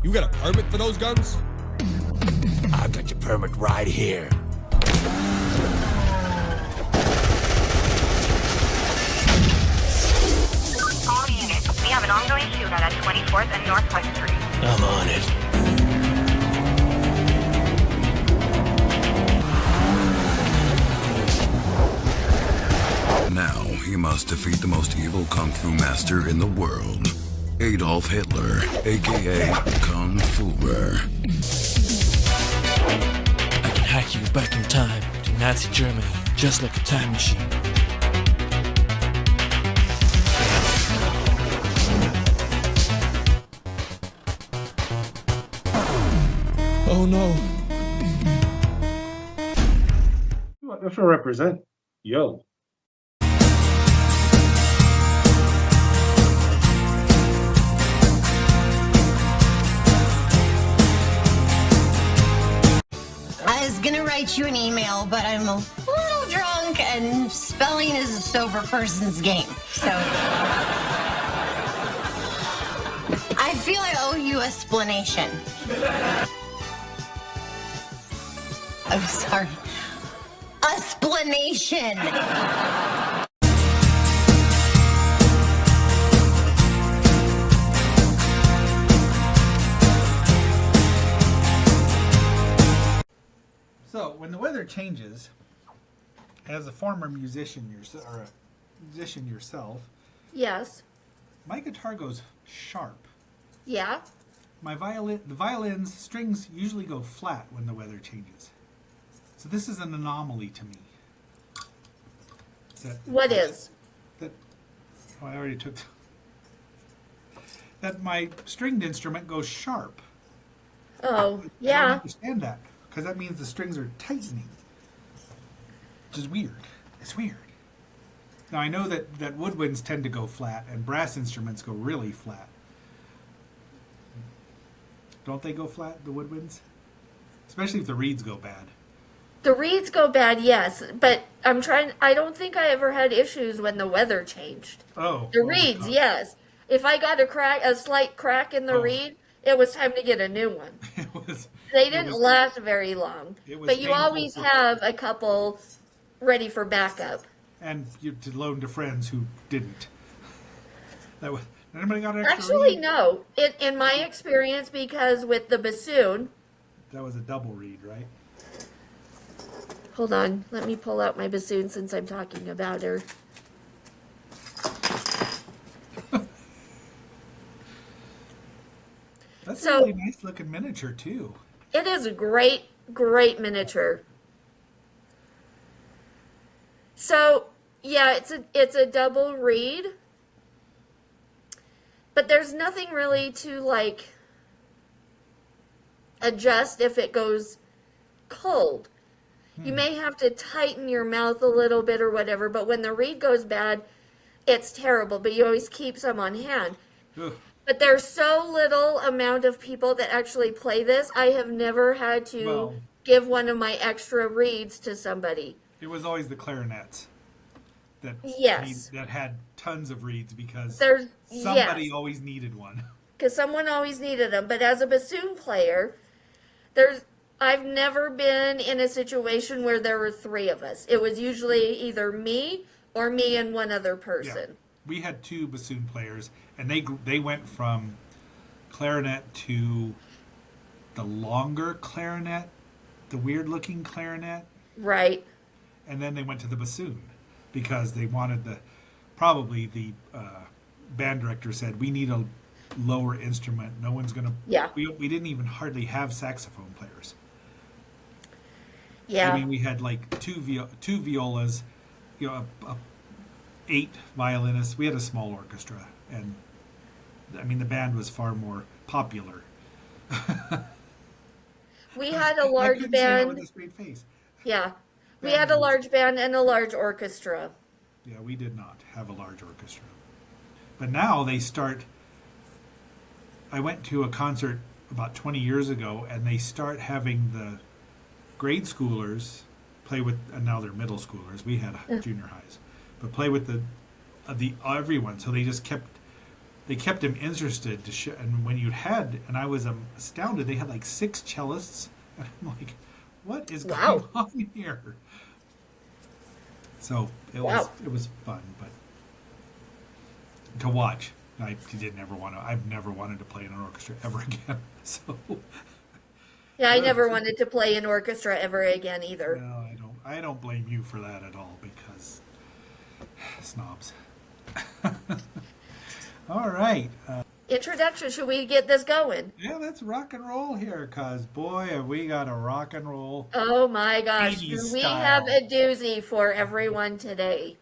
You got a permit for those guns? I've got your permit right here. All units, we have an ongoing shootout at 24th and Northwest Street. I'm on it. Now he must defeat the most evil kung fu master in the world, Adolf Hitler, aka Kung Fu-er. I can hack you back in time to Nazi Germany, just like a time machine. Oh no. That's what I represent. Yo. I was gonna write you an email, but I'm a little drunk and spelling is a sober person's game. So I feel I owe you a splanation. I'm sorry. A splanation. So, when the weather changes, as a former musician yourself, Yes. my guitar goes sharp. Yeah. The violin's strings usually go flat when the weather changes. So this is an anomaly to me. What is? That? Oh, I already took. That my stringed instrument goes sharp. Oh, I don't yeah. understand that, because that means the strings are tightening, which is weird. It's weird. Now I know that woodwinds tend to go flat and brass instruments go really flat. Don't they go flat, the woodwinds? Especially if the reeds go bad. The reeds go bad, yes, but I don't think I ever had issues when the weather changed. Oh. The reeds, yes. If I got a slight crack in the reed, it was time to get a new one. They didn't last very long. But you always have a couple ready for backup. And to loan to friends who didn't. Anybody got an extra Actually, reed? no. In my experience, because with the bassoon... That was a double reed, right? Hold on. Let me pull out my bassoon since I'm talking about her. That's a really nice looking miniature, too. It is a great, great miniature. So, yeah, it's a double reed. But there's nothing really to, like, adjust if it goes cold. You may have to tighten your mouth a little bit or whatever, but when the reed goes bad, it's terrible. But you always keep some on hand. Ugh. But there's so little amount of people that actually play this. I have never had to give one of my extra reeds to somebody. It was always the clarinets that that had tons of reeds because somebody always needed one. Because someone always needed them. But as a bassoon player, I've never been in a situation where there were three of us. It was usually either me or me and one other person. Yeah. We had two bassoon players, and they went from clarinet to the longer clarinet, the weird-looking clarinet. Right. And then they went to the bassoon because they wanted the band director said, we need a lower instrument. No one's going to... Yeah. We didn't even hardly have saxophone players. Yeah. I mean, we had like two violas, 8 violinists. We had a small orchestra, and I mean the band was far more popular. We had a large band. Say that band. with a straight face. Yeah, we had a large band and a large orchestra. Yeah, we did not have a large orchestra, but now they start. I went to a concert about 20 years ago, and they start having the grade schoolers play with, and now they're middle schoolers. We had junior highs, but play with the everyone. So they they kept him interested to show. And when you had, and I was astounded, they had like 6 cellists. And I'm like, what is going on here? So it was fun, but to watch. I've never wanted to play in an orchestra ever again. So yeah, I never wanted to play in orchestra ever again either. No, I don't blame you for that at all, because snobs. All right. Introduction. Should we get this going? Yeah, let's rock and roll here, because boy, have we got a rock and roll. Oh my gosh. Do we have a doozy for everyone today?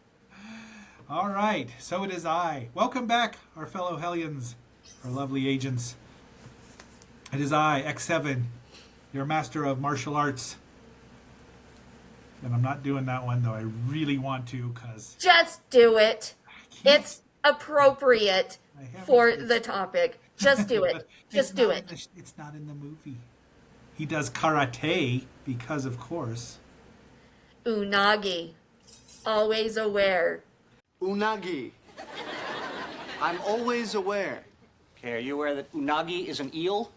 All right. So it is I. Welcome back, our fellow Hellions, our lovely agents. It is I, X7, your master of martial arts. And I'm not doing that one, though I really want to, because... Just do it. It's appropriate for the topic. Just do it. Just do it. It's not in the movie. He does karate, because of course. Unagi. Always aware. Unagi. I'm always aware. Okay, are you aware that unagi is an eel?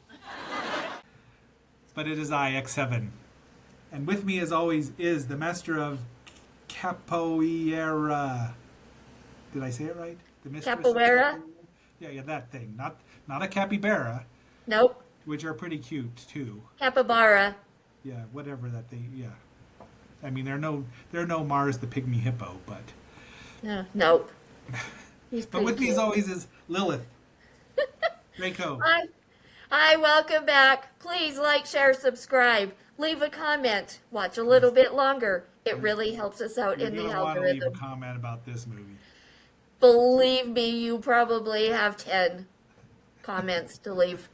But it is I, X7. And with me, as always, is the master of capoeira. Did I say it right? The mistress Capoeira? Yeah, that thing. Not a capybara. Nope. Which are pretty cute, too. Capybara. Yeah, whatever that they... Yeah. I mean, they're no Mars the pygmy hippo, but... No, nope. But with me, as always, is Lilith. Draco. Hi, welcome back. Please like, share, subscribe. Leave a comment. Watch a little bit longer. It really helps us out in the algorithm. Want to leave a comment about this movie. Believe me, you probably have 10 comments to leave.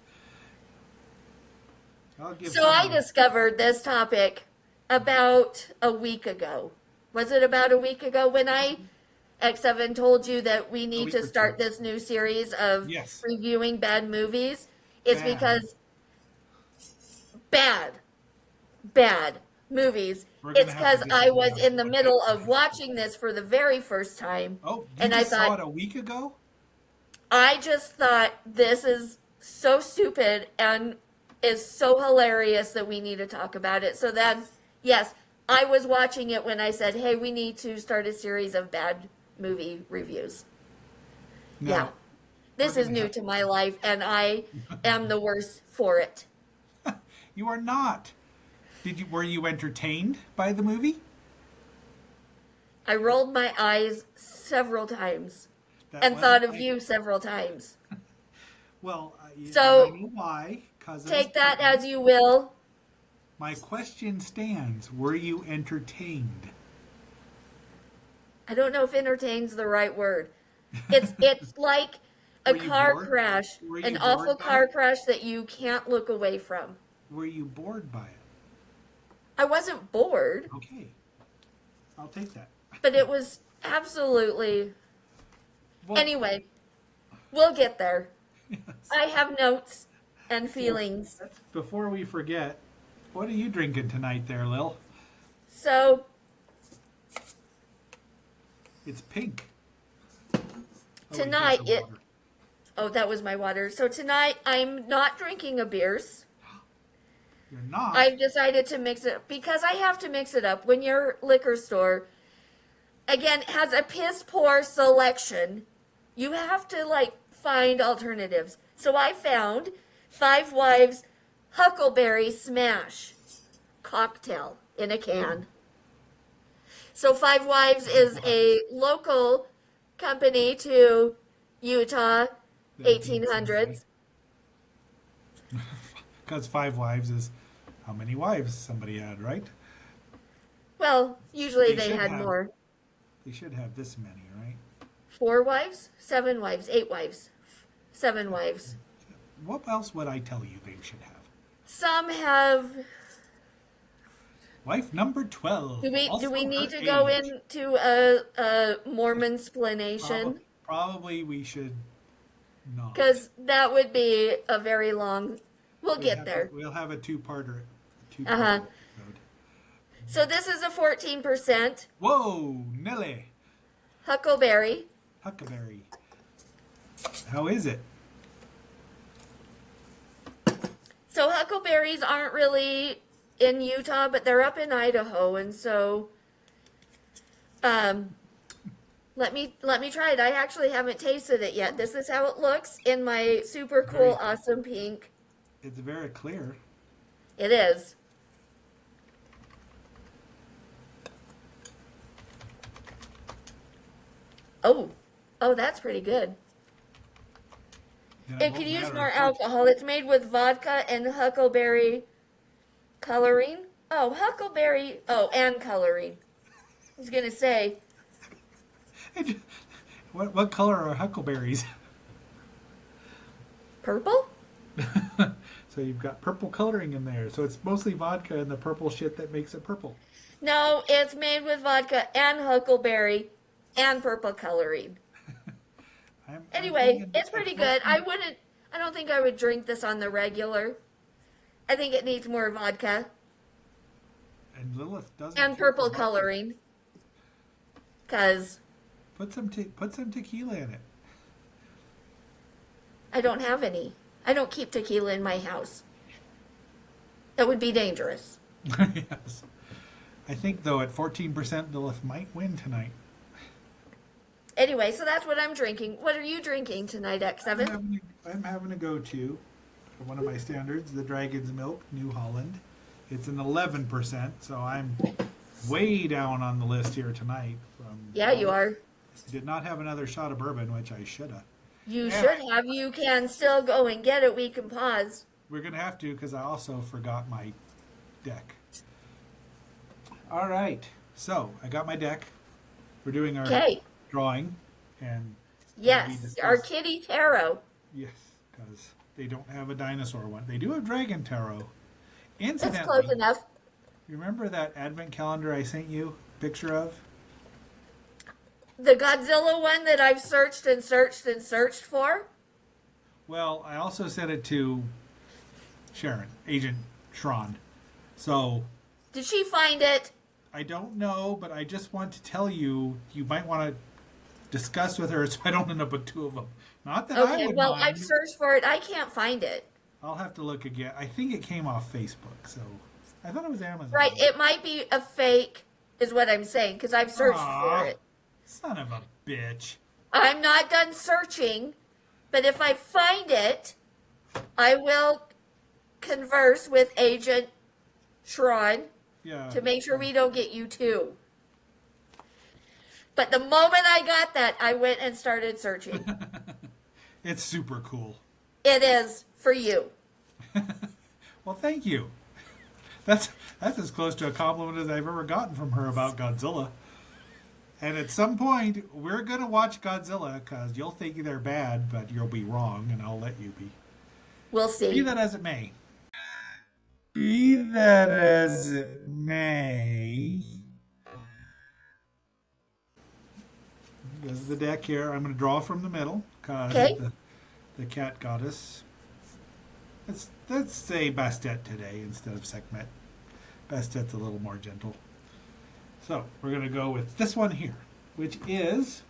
I discovered this topic about a week ago. Was it about a week ago when I, X7, told you that we need to start this new series of reviewing bad movies? It's because bad movies. It's because I was in the middle of watching this for the very first time. Oh, and I thought, saw it a week ago? I just thought this is so stupid and is so hilarious that we need to talk about it. So then, yes, I was watching it when I said, hey, we need to start a series of bad movie reviews. No, yeah. This is new to my life, and I am the worst for it. You are not. Were you entertained by the movie? I rolled my eyes several times and thought of you several times. Well, so I know why. Take that as you will. My question stands. Were you entertained? I don't know if entertained's the right word. It's like a car crash, an awful car crash that you can't look away from. Were you bored by it? I wasn't bored. Okay. I'll take that. But it was absolutely... Well, anyway, we'll get there. Yes. I have notes and feelings. Before we forget, what are you drinking tonight there, Lil? So... It's pink. Tonight, Oh, that was my water. So tonight, I'm not drinking a beers. You're not? I've decided to mix it because I have to mix it up. When your liquor store, again, has a piss poor selection, you have to, find alternatives. So I found Five Wives Huckleberry Smash cocktail in a can. So Five Wives is a local company to Utah, 1800s. Because Five Wives is how many wives somebody had, right? Well, usually they had more. They should have this many, right? 4 wives? 7 wives? 8 wives? 7 wives? What else would I tell you they should have? Some have... Wife number 12. Do we need to go into a Mormon splanation? Probably we should not. Because that would be a very long... We'll get there. We'll have a two-parter. So this is a 14%. Whoa, Nelly. Huckleberry. How is it? So huckleberries aren't really in Utah, but they're up in Idaho, and so let me try it. I actually haven't tasted it yet. This is how it looks in my super cool, awesome pink. It's very clear. It is. Oh, that's pretty good. It could use more alcohol. It's made with vodka and huckleberry coloring. Oh, huckleberry. Oh, and coloring. I was gonna say. What color are huckleberries? Purple? So you've got purple coloring in there. So it's mostly vodka and the purple shit that makes it purple. No, it's made with vodka and huckleberry and purple coloring. Anyway, it's pretty good. I don't think I would drink this on the regular. I think it needs more vodka. And Lilith doesn't. And purple coloring. Cause put some tequila in it. I don't have any. I don't keep tequila in my house. That would be dangerous. Yes. I think though at 14% Lilith might win tonight. Anyway, so that's what I'm drinking. What are you drinking tonight, X7? I'm having a go-to for one of my standards, the Dragon's Milk, New Holland. It's an 11%, so I'm way down on the list here tonight. Yeah, you are. Did not have another shot of bourbon, which I should have. You should have. You can still go and get it. We can pause. We're going to have to because I also forgot my deck. All right. So I got my deck. We're doing our drawing. And yes, our kitty tarot. Yes, because they don't have a dinosaur one. They do have dragon tarot. Incidentally, that's close enough. You remember that advent calendar I sent you a picture of? The Godzilla one that I've searched and searched and searched for? Well, I also sent it to Sharon, Agent Tron. So... did she find it? I don't know, but I just want to tell you, you might want to discuss with her so I don't end up with two of them. Not that I would well, mind. I've searched for it. I can't find it. I'll have to look again. I think it came off Facebook, so... I thought it was Amazon. Right, it might be a fake, is what I'm saying, because I've searched for it. Son of a bitch. I'm not done searching, but if I find it, I will converse with Agent Shron to make sure we don't get you two. But the moment I got that, I went and started searching. It's super cool. It is for you. Well, thank you. That's as close to a compliment as I've ever gotten from her about Godzilla. And at some point, we're going to watch Godzilla because you'll think they're bad, but you'll be wrong, and I'll let you be. We'll see. Be that as it may. Be that as it may. This is the deck here. I'm going to draw from the middle because the cat goddess. Let's say Bastet today instead of Sekhmet. Bastet's a little more gentle. So we're going to go with this one here, which is...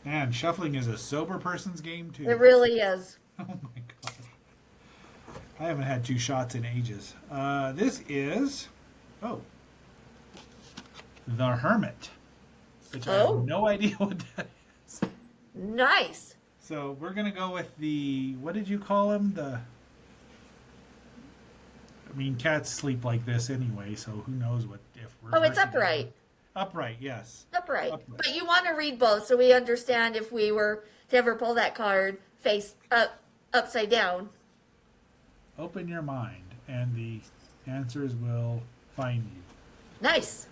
man, shuffling is a sober person's game too. It really is. Oh my god. I haven't had 2 shots in ages. This is... oh. The Hermit. Which I have no idea what that is. Nice. So we're going to go with the... what did you call him? I mean, cats sleep like this anyway, so who knows what... if we're it's upright. Upright, yes. Upright. But you want to read both so we understand if we were to ever pull that card face up, upside down. Open your mind, and the answers will find you. Nice.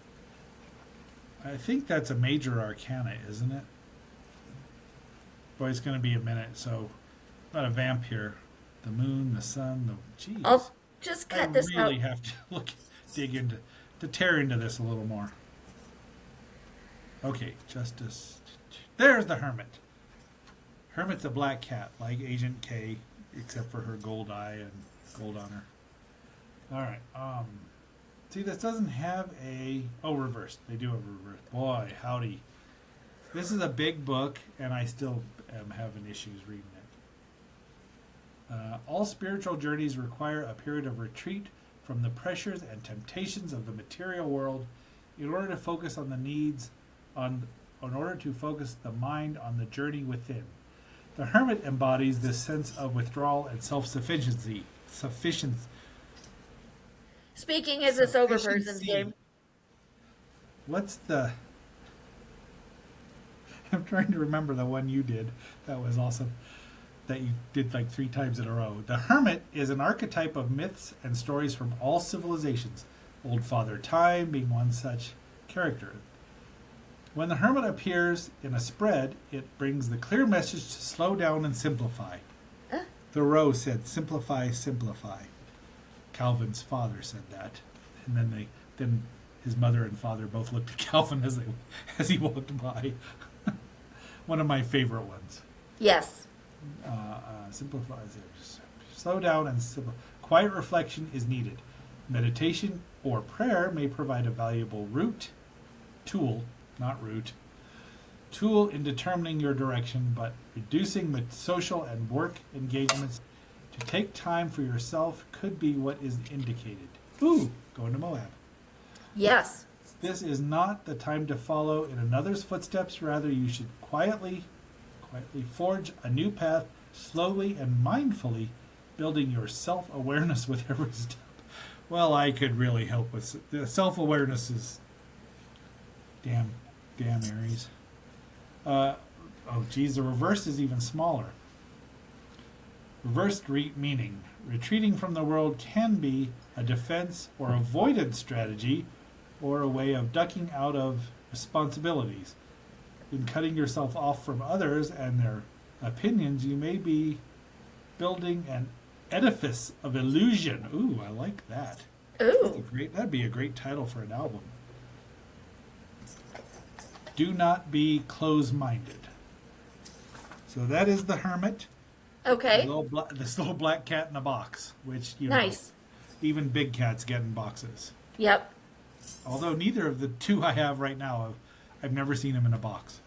I think that's a major arcana, isn't it? Boy, it's going to be a minute, so... got a vamp here. The moon, the sun, the... jeez. I'll just cut this out. I really have to tear into this a little more. Okay, Justice. There's the Hermit. Hermit's a black cat, like Agent K, except for her gold eye and gold on her. Alright, see, this doesn't have a... oh, reversed. They do have a reverse. Boy, howdy. This is a big book, and I still am having issues reading it. All spiritual journeys require a period of retreat from the pressures and temptations of the material world in order to focus on the needs in order to focus the mind on the journey within. The hermit embodies this sense of withdrawal and self-sufficiency. Speaking as a sober person's game. What's the... I'm trying to remember the one you did. That was awesome. That you did like 3 times in a row. The hermit is an archetype of myths and stories from all civilizations. Old Father Time being one such character. When the hermit appears in a spread, it brings the clear message to slow down and simplify. Thoreau said, simplify, simplify. Calvin's father said that. And then his mother and father both looked at Calvin as he walked by. One of my favorite ones. Yes. Simplifies it. Just slow down and simple. Quiet reflection is needed. Meditation or prayer may provide a valuable tool in determining your direction, but reducing social and work engagements to take time for yourself could be what is indicated. Ooh, going to Moab. Yes. This is not the time to follow in another's footsteps. Rather, you should quietly forge a new path, slowly and mindfully, building your self-awareness with every step. Well, I could really help with the self-awareness is damn Aries. The reverse is even smaller. Reversed meaning. Retreating from the world can be a defense or avoidance strategy or a way of ducking out of responsibilities. In cutting yourself off from others and their opinions, you may be building an edifice of illusion. Ooh, I like that. Ooh. That'd be a great title for an album. Do not be close-minded. So that is the hermit. Okay. This little black cat in a box, which, nice. Even big cats get in boxes. Yep. Although neither of the 2 I have right now, I've never seen them in a box.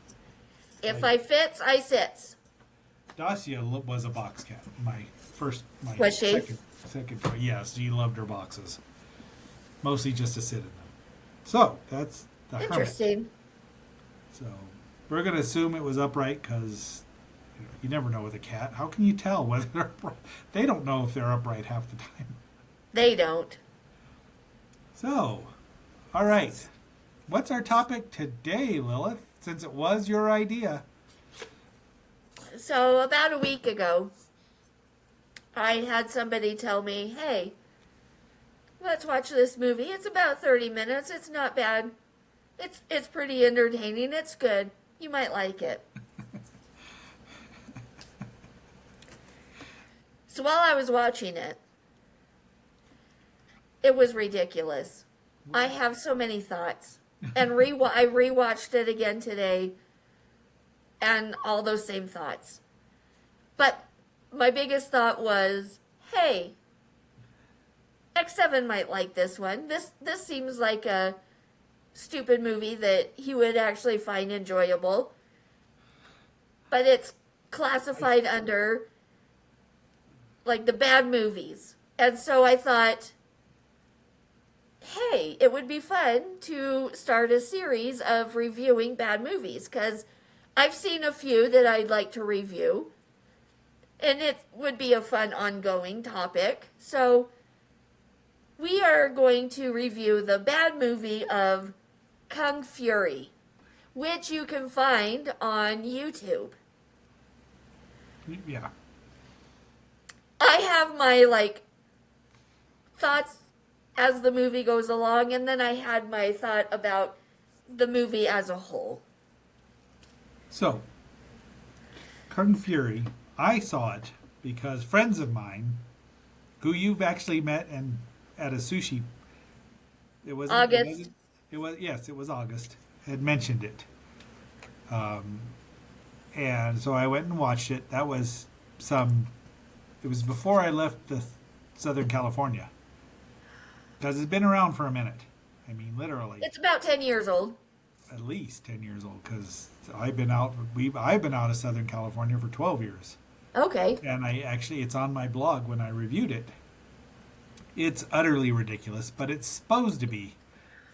If I fits, I sits. Dacia was a box cat. My was she? Second. Yes, she loved her boxes. Mostly just to sit in them. So, that's the hermit. Interesting. So, we're going to assume it was upright because you never know with a cat. How can you tell whether they're upright? They don't know if they're upright half the time. They don't. So, all right. What's our topic today, Lilith, since it was your idea? So, about a week ago, I had somebody tell me, hey, let's watch this movie. It's about 30 minutes. It's not bad. It's pretty entertaining. It's good. You might like it. So while I was watching it, it was ridiculous. I have so many thoughts. And I rewatched it again today, and all those same thoughts. But my biggest thought was, hey, X7 might like this one. This seems like a stupid movie that he would actually find enjoyable. But it's classified under, like, the bad movies. And so I thought, hey, it would be fun to start a series of reviewing bad movies, because I've seen a few that I'd like to review, and it would be a fun ongoing topic. So we are going to review the bad movie of Kung Fury, which you can find on YouTube. Yeah. I have my, thoughts as the movie goes along, and then I had my thought about the movie as a whole. So, Kung Fury, I saw it because friends of mine, who you've actually met and at a sushi, it was August. It was August, had mentioned it. And so I went and watched it. It was before I left Southern California. Because it's been around for a minute. I mean, literally. It's about 10 years old. at least 10 years old because I've been out of Southern California for 12 years. Okay. And it's on my blog when I reviewed it. It's utterly ridiculous, but it's supposed to be.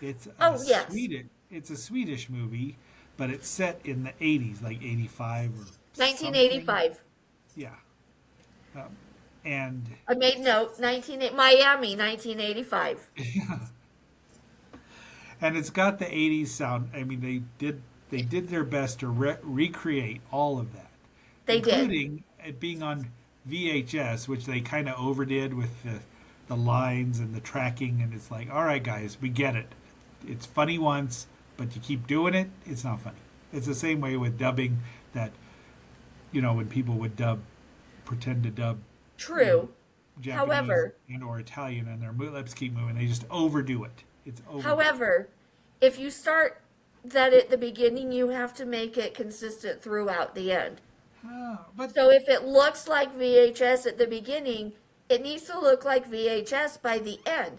It's yes. It's a Swedish movie, but it's set in the 80s, like 85 or 1985. Something. Yeah. And I made note, Miami, 1985. And it's got the 80s sound. I mean, they did their best to recreate all of that. Including it being on VHS, which they kind of overdid with the lines and the tracking. And it's like, all right, guys, we get it. It's funny once, but you keep doing it, it's not funny. It's the same way with dubbing that, when people would pretend to dub. True. Japanese However, or Italian, and their lips keep moving. They just overdo it. However, if you start that at the beginning, you have to make it consistent throughout the end. So if it looks like VHS at the beginning, it needs to look like VHS by the end.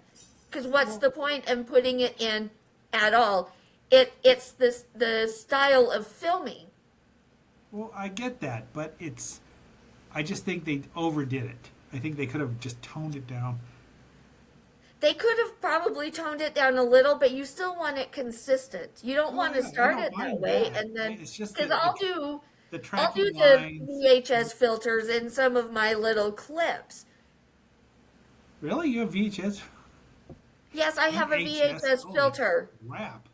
Because what's the point in putting it in at all? It's the style of filming. Well, I get that, but I just think they overdid it. I think they could have just toned it down. They could have probably toned it down a little, but you still want it consistent. You don't want to start it that way, and then because I'll do the VHS filters in some of my little clips. Really, you have VHS? Yes, I have a VHS filter. Crap!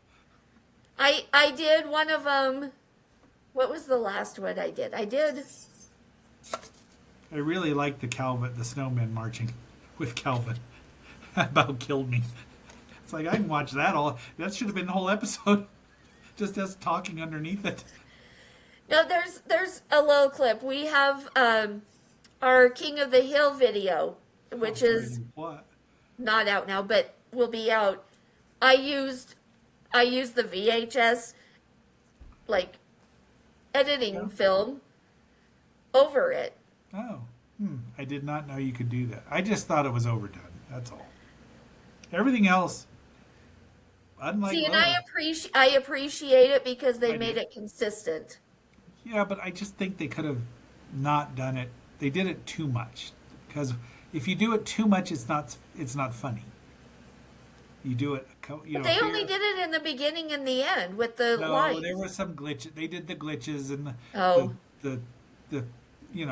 I did one of them. What was the last one I did? I really like the snowmen marching with Calvin. About killed me. It's like I can watch that all. That should have been the whole episode, just us talking underneath it. No, there's a little clip. We have our King of the Hill video, which is not out now, but will be out. I used the VHS editing film over it. Oh, I did not know you could do that. I just thought it was overdone. That's all. Everything else, unlike and I appreciate it because they made it consistent. Yeah, but I just think they could have not done it. They did it too much. Because if you do it too much, it's not funny. You do it. But they only did it in the beginning and the end with the lines. No, there were some glitches. They did the glitches and the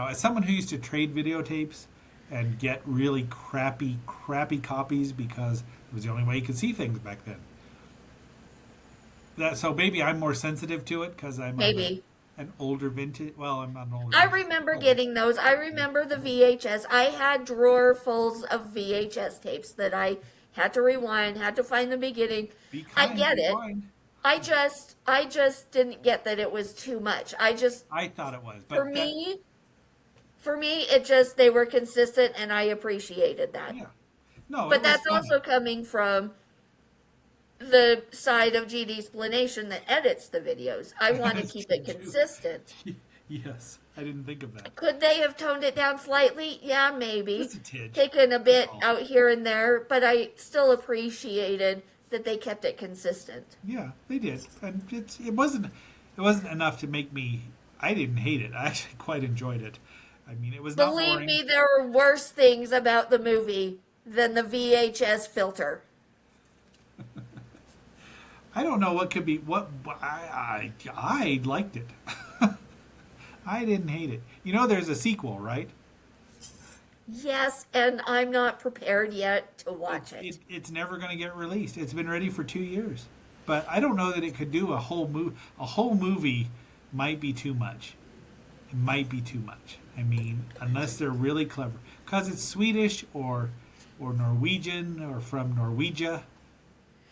as someone who used to trade videotapes and get really crappy copies because it was the only way you could see things back then. So maybe I'm more sensitive to it because I'm an older vintage. Well, I'm not an older. I remember getting those. I remember the VHS. I had drawerfuls of VHS tapes that I had to rewind, had to find the beginning. I get it. I just didn't get that it was too much. I thought it was. But for me, it just, they were consistent, and I appreciated that. Yeah. No, but that's also coming from the side of GD Splanation that edits the videos. I want to keep it consistent. Yes, I didn't think of that. Could they have toned it down slightly? Yeah, maybe. Just a tidge. Taken a bit out here and there, but I still appreciated that they kept it consistent. Yeah, they did, and it wasn't enough to make me. I didn't hate it. I actually quite enjoyed it. I mean, it was not boring. Believe me, there were worse things about the movie than the VHS filter. I don't know what could be. I liked it. I didn't hate it. There's a sequel, right? Yes, and I'm not prepared yet to watch it. It's never going to get released. It's been ready for 2 years, but I don't know that it could do a whole movie. A whole movie might be too much. It might be too much. I mean, unless they're really clever, because it's Swedish or Norwegian or from Norwegia.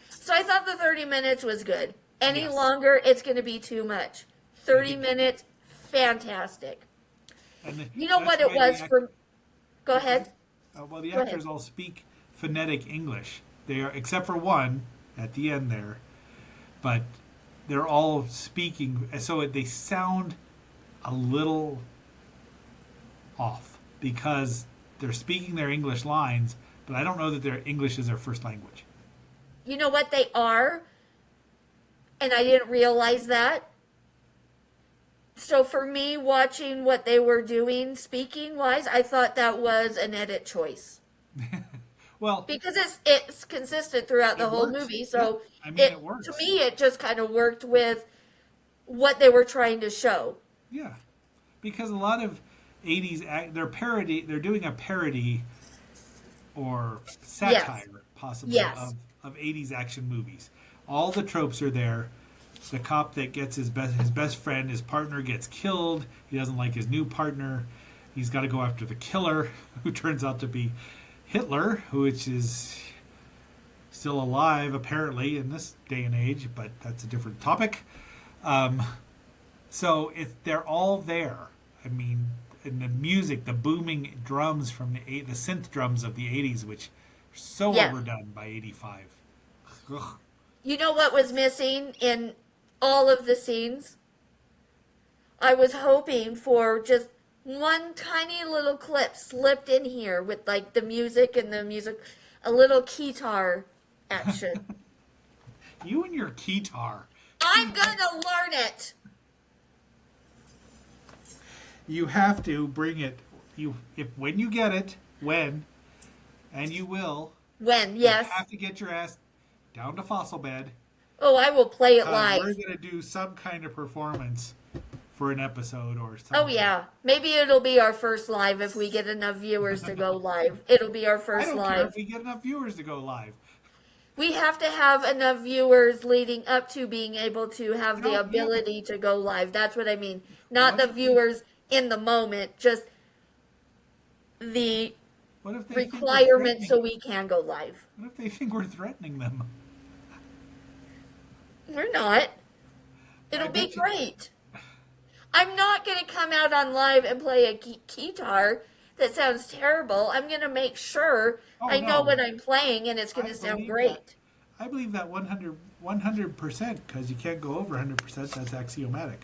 So I thought the 30 minutes was good. Any longer, it's going to be too much. 30 minutes, fantastic. You know what it was for... Go ahead. Well, the actors all speak phonetic English. They are, except for one at the end there, but they're all speaking, so they sound a little off because they're speaking their English lines, but I don't know that their English is their first language. You know what they are? and I didn't realize that. So for me, watching what they were doing, speaking-wise, I thought that was an edit choice. Well, because it's consistent throughout the whole movie, so I mean, it works. To me, it just kind of worked with what they were trying to show. Yeah, because a lot of 80s they're doing a parody or satire possibly of 80s action movies. All the tropes are there. The cop that gets his best friend, his partner gets killed. He doesn't like his new partner. He's got to go after the killer, who turns out to be Hitler, which is still alive apparently in this day and age, but that's a different topic. So they're all there. I mean, and the music, the booming drums from the synth drums of the 80s, which are so overdone by 85. Ugh. You know what was missing in all of the scenes? I was hoping for just one tiny little clip slipped in here with like the music, a little guitar action. You and your guitar. I'm gonna learn it. You have to bring it. When you get it, and you will. When, yes. You have to get your ass down to Fossil Bed. Oh, I will play it live. We're gonna do some kind of performance for an episode or something. Oh yeah, maybe it'll be our first live if we get enough viewers to go live. It'll be our first I don't live. care if we get enough viewers to go live. We have to have enough viewers leading up to being able to have the ability to go live. That's what I mean. Not the viewers in the moment, just the requirement so we can go live. What if they think we're threatening them? We're not. It'll be great. I'm not going to come out on live and play a guitar that sounds terrible. I'm going to make sure I know what I'm playing and it's going to sound great. I believe that 100%, because you can't go over 100%. That's axiomatic.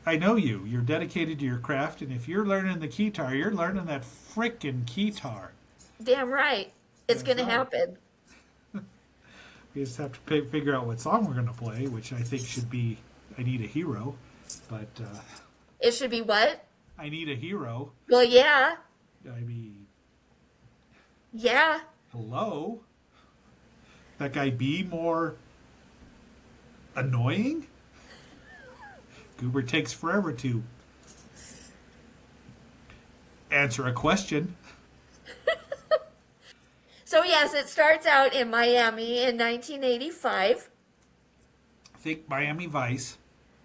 I know you. You're dedicated to your craft, and if you're learning the guitar, you're learning that frickin' guitar. Damn right. It's going to happen. We just have to figure out what song we're going to play, which I think should be I Need a Hero. But it should be what? I Need a Hero. Well, yeah. I mean... Yeah. Hello? That guy be more annoying? Goober takes forever to answer a question. So yes, it starts out in Miami in 1985. Think Miami Vice,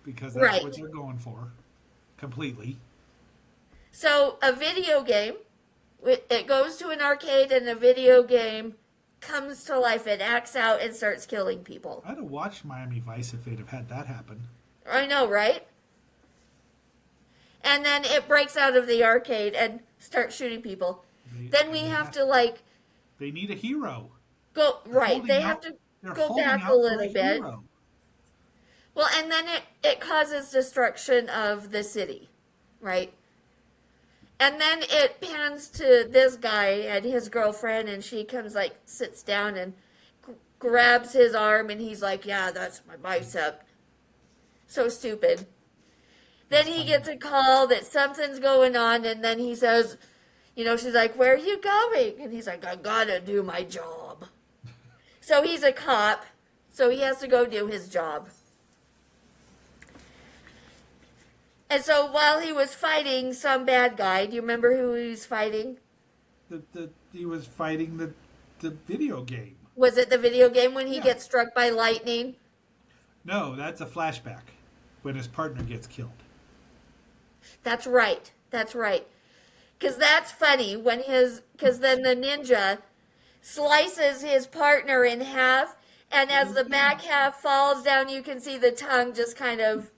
because that's what they're going for, completely. So a video game, it goes to an arcade and a video game comes to life. It acts out and starts killing people. I'd have watched Miami Vice if they'd have had that happen. I know, right? And then it breaks out of the arcade and starts shooting people. Then we have to like... They need a hero. Go right. They have to go back a little bit. Well, and then it causes destruction of the city, right? And then it pans to this guy and his girlfriend, and she comes like sits down and grabs his arm, and he's like, "Yeah, that's my bicep." So stupid. Then he gets a call that something's going on, and then he says, you know, she's like, "Where are you going?" And he's like, "I gotta do my job." So he's a cop, so he has to go do his job. And so while he was fighting some bad guy, do you remember who he was fighting? He was fighting the video game. Was it the video game when he gets struck by lightning? No, that's a flashback when his partner gets killed. That's right. That's right. Because that's funny because then the ninja slices his partner in half, and as the back half falls down, you can see the tongue just kind of...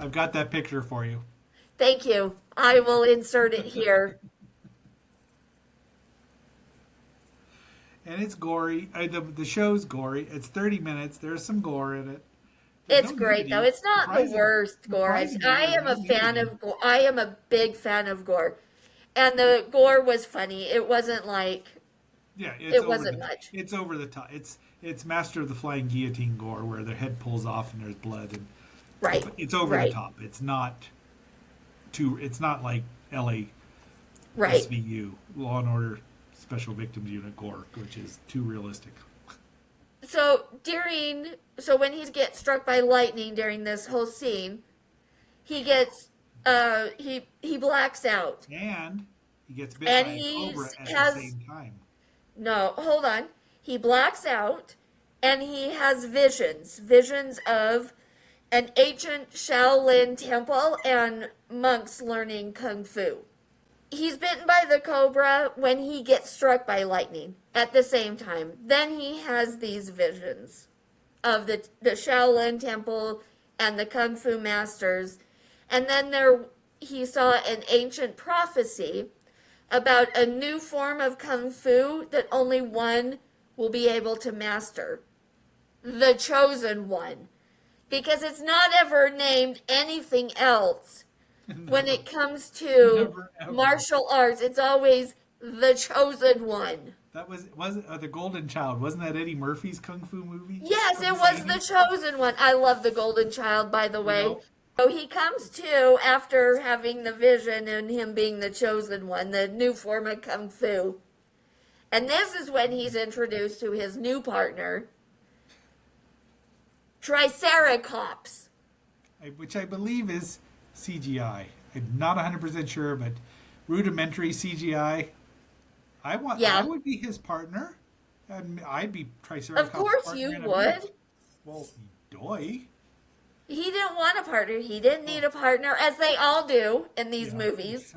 I've got that picture for you. Thank you. I will insert it here. And it's gory. The show's gory. It's 30 minutes. There's some gore in it. It's great though. It's not the worst gore. I am a fan of gore. I am a big fan of gore, and the gore was funny. It wasn't like Yeah, it wasn't much. It's over the top. It's Master of the Flying Guillotine gore, where their head pulls off and there's blood, and Right. it's over the top. It's not like L.A. Right. SVU, Law and Order Special Victims Unit gore, which is too realistic. So when he gets struck by lightning during this whole scene, he gets he blacks out. And he gets bit by a cobra at the same time. No, hold on. He blacks out and he has visions of an ancient Shaolin temple and monks learning kung fu. He's bitten by the cobra when he gets struck by lightning at the same time. Then he has these visions of the Shaolin temple and the kung fu masters. And then he saw an ancient prophecy about a new form of kung fu that only one will be able to master. The chosen one. Because it's not ever named anything else. When it comes to martial arts, it's always the chosen one. That was the Golden Child. Wasn't that Eddie Murphy's kung fu movie? Yes, it was the chosen one. I love the Golden Child, by the way. So he comes to after having the vision and him being the chosen one, the new form of kung fu. And this is when he's introduced to his new partner, Triceratops. Which I believe is CGI. I'm not 100% sure, but rudimentary CGI. I would be his partner, and I'd be Triceratops. Of course you would. Well, doy. He didn't want a partner. He didn't need a partner, as they all do in these movies.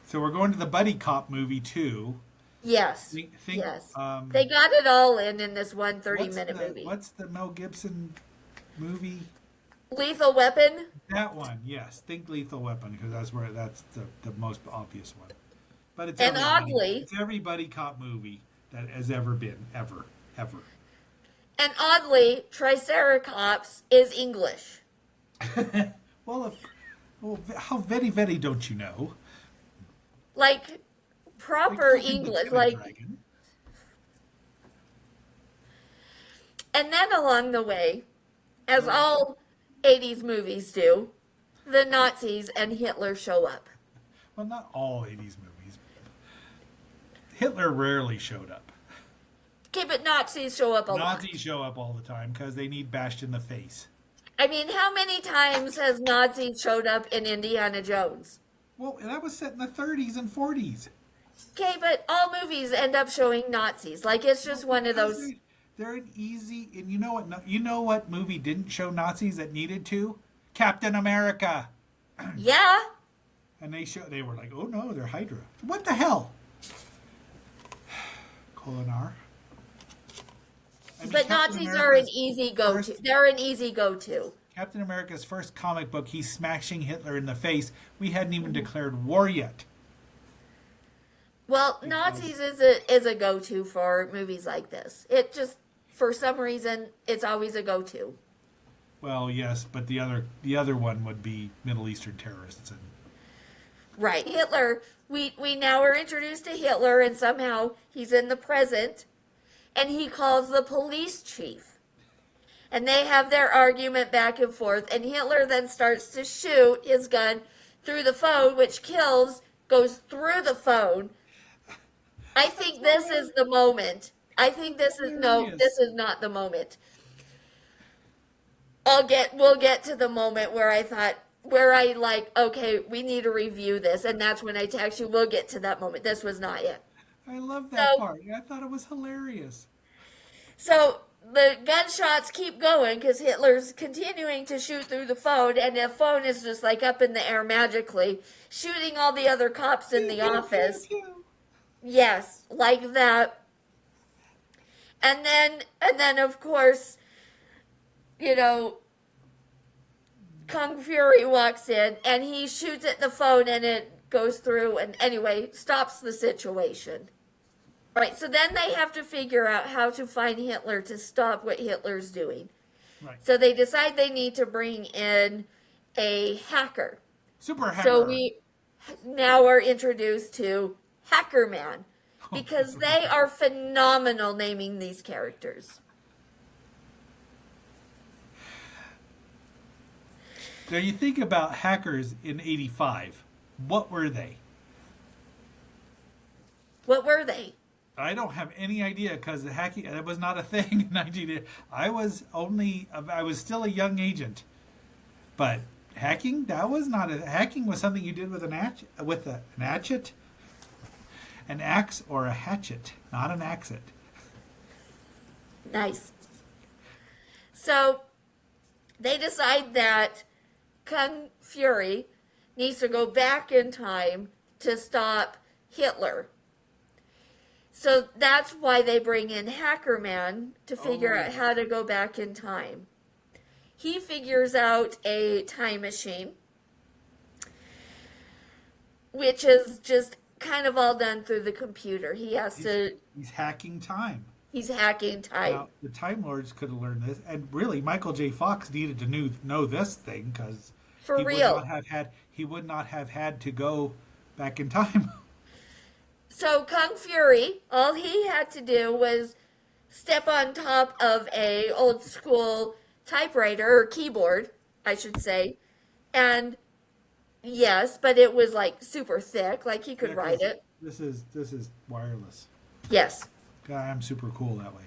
So we're going to the buddy cop movie too. Yes. Yes. They got it all in this one 30-minute movie. What's the Mel Gibson movie? Lethal Weapon? That one, yes. Think Lethal Weapon, because that's the most obvious one. But it's every buddy cop movie that has ever been, ever. And oddly, Triceratops is English. Well, how very, very don't you know? Like proper English, like. Dragon. And then along the way, as all 80s movies do, the Nazis and Hitler show up. Well, not all 80s movies. Hitler rarely showed up. Okay, but Nazis show up a lot. Nazis show up all the time because they need bashed in the face. I mean, how many times has Nazis showed up in Indiana Jones? Well, that was set in the 30s and 40s. Okay, but all movies end up showing Nazis. Like, it's just one of those... They're an easy... And you know what movie didn't show Nazis that needed to? Captain America. Yeah. And they were like, oh no, they're Hydra. What the hell? Colinar. But Nazis are an easy go-to. They're an easy go-to. Captain America's first comic book, he's smashing Hitler in the face. We hadn't even declared war yet. Well, Nazis is a go-to for movies like this. It just, for some reason, it's always a go-to. Well, yes, but the other one would be Middle Eastern terrorists. Right. Hitler, we now are introduced to Hitler, and somehow he's in the present, and he calls the police chief. And they have their argument back and forth, and Hitler then starts to shoot his gun through the phone, which goes through the phone. I think this is the moment. I think this is not the moment. We'll get to the moment where I like, okay, we need to review this, and that's when I text you. We'll get to that moment. This was not yet. I love that part. I thought it was hilarious. So the gunshots keep going because Hitler's continuing to shoot through the phone, and the phone is just like up in the air magically, shooting all the other cops in the office. Yes, like that. And then of course, Kung Fury walks in and he shoots at the phone and it goes through and anyway, stops the situation. Right, so then they have to figure out how to find Hitler to stop what Hitler's doing. Right. So they decide they need to bring in a hacker. Super hacker. So we now are introduced to Hacker Man. because they are phenomenal naming these characters. Now you think about hackers in '85. What were they? What were they? I don't have any idea because the hacking that was not a thing in 1980. I was still a young agent, but hacking hacking was something you did with an hatchet, an axe or a hatchet, not an axet. Nice. So they decide that Kung Fury needs to go back in time to stop Hitler. So that's why they bring in Hacker Man to figure out how to go back in time. He figures out a time machine, which is just kind of all done through the computer. He's hacking time. He's hacking time. Now, the Time Lords could have learned this, and really, Michael J. Fox needed to know this thing because he would not have had to go back in time. So Kung Fury, all he had to do was step on top of a old school typewriter or keyboard, I should say, and yes, but it was like super thick, like he could write it. This is wireless. Yes. I'm super cool that way.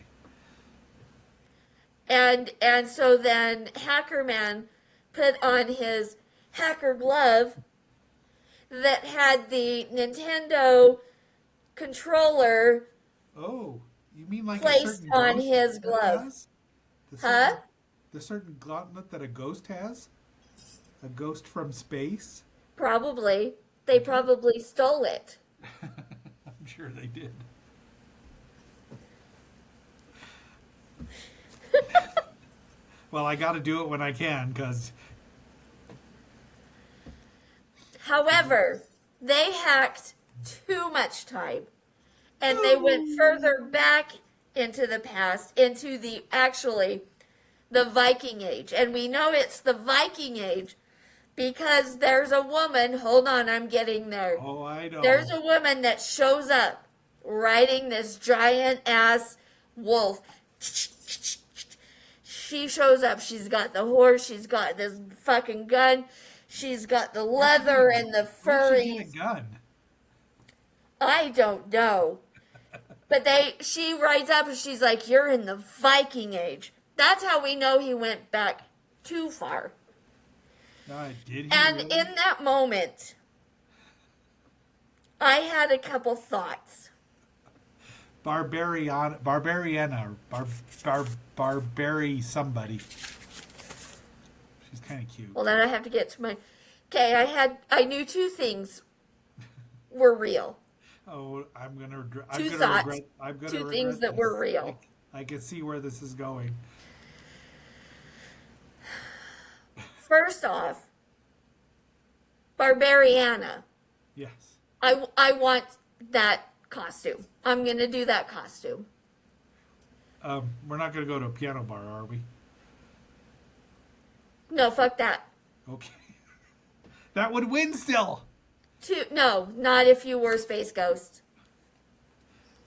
And so then Hacker Man put on his hacker glove that had the Nintendo controller. Oh, you mean like placed on his glove? The certain gauntlet that a ghost has? A ghost from space? Probably. They probably stole it. I'm sure they did. Well, I got to do it when I can, because... However, they hacked too much time. And they went further back into the past, into the Viking Age. And we know it's the Viking Age because there's a woman, hold on, I'm getting there. Oh, I know. There's a woman that shows up riding this giant ass wolf. She shows up, she's got the horse, she's got this fucking gun, she's got the leather and the furry. Where'd she get a gun? I don't know. But she rides up and she's like, you're in the Viking Age. That's how we know he went back too far. Did he and really? In that moment, I had a couple thoughts. Barbary somebody. She's kind of cute. Well, then I have to get to my... Okay, I knew two things were real. Oh, I'm gonna regret. Two things that were real. I can see where this is going. First off, Barbariana. Yes. I want that costume. I'm gonna do that costume. We're not gonna go to a piano bar, are we? No, fuck that. Okay. That would win still. No, not if you were Space Ghost.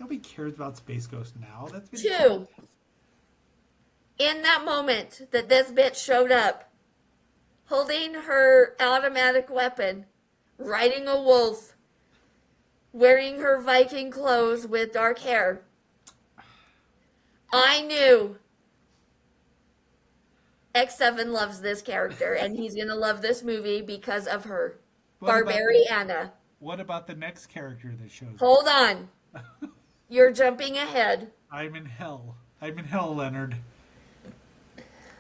Nobody cares about Space Ghost now. That's been Two. In that moment that this bitch showed up, holding her automatic weapon, riding a wolf, wearing her Viking clothes with dark hair, I knew X7 loves this character, and he's going to love this movie because of her. Barbariana. What about the next character that shows up? Hold on. You're jumping ahead. I'm in hell. I'm in hell, Leonard.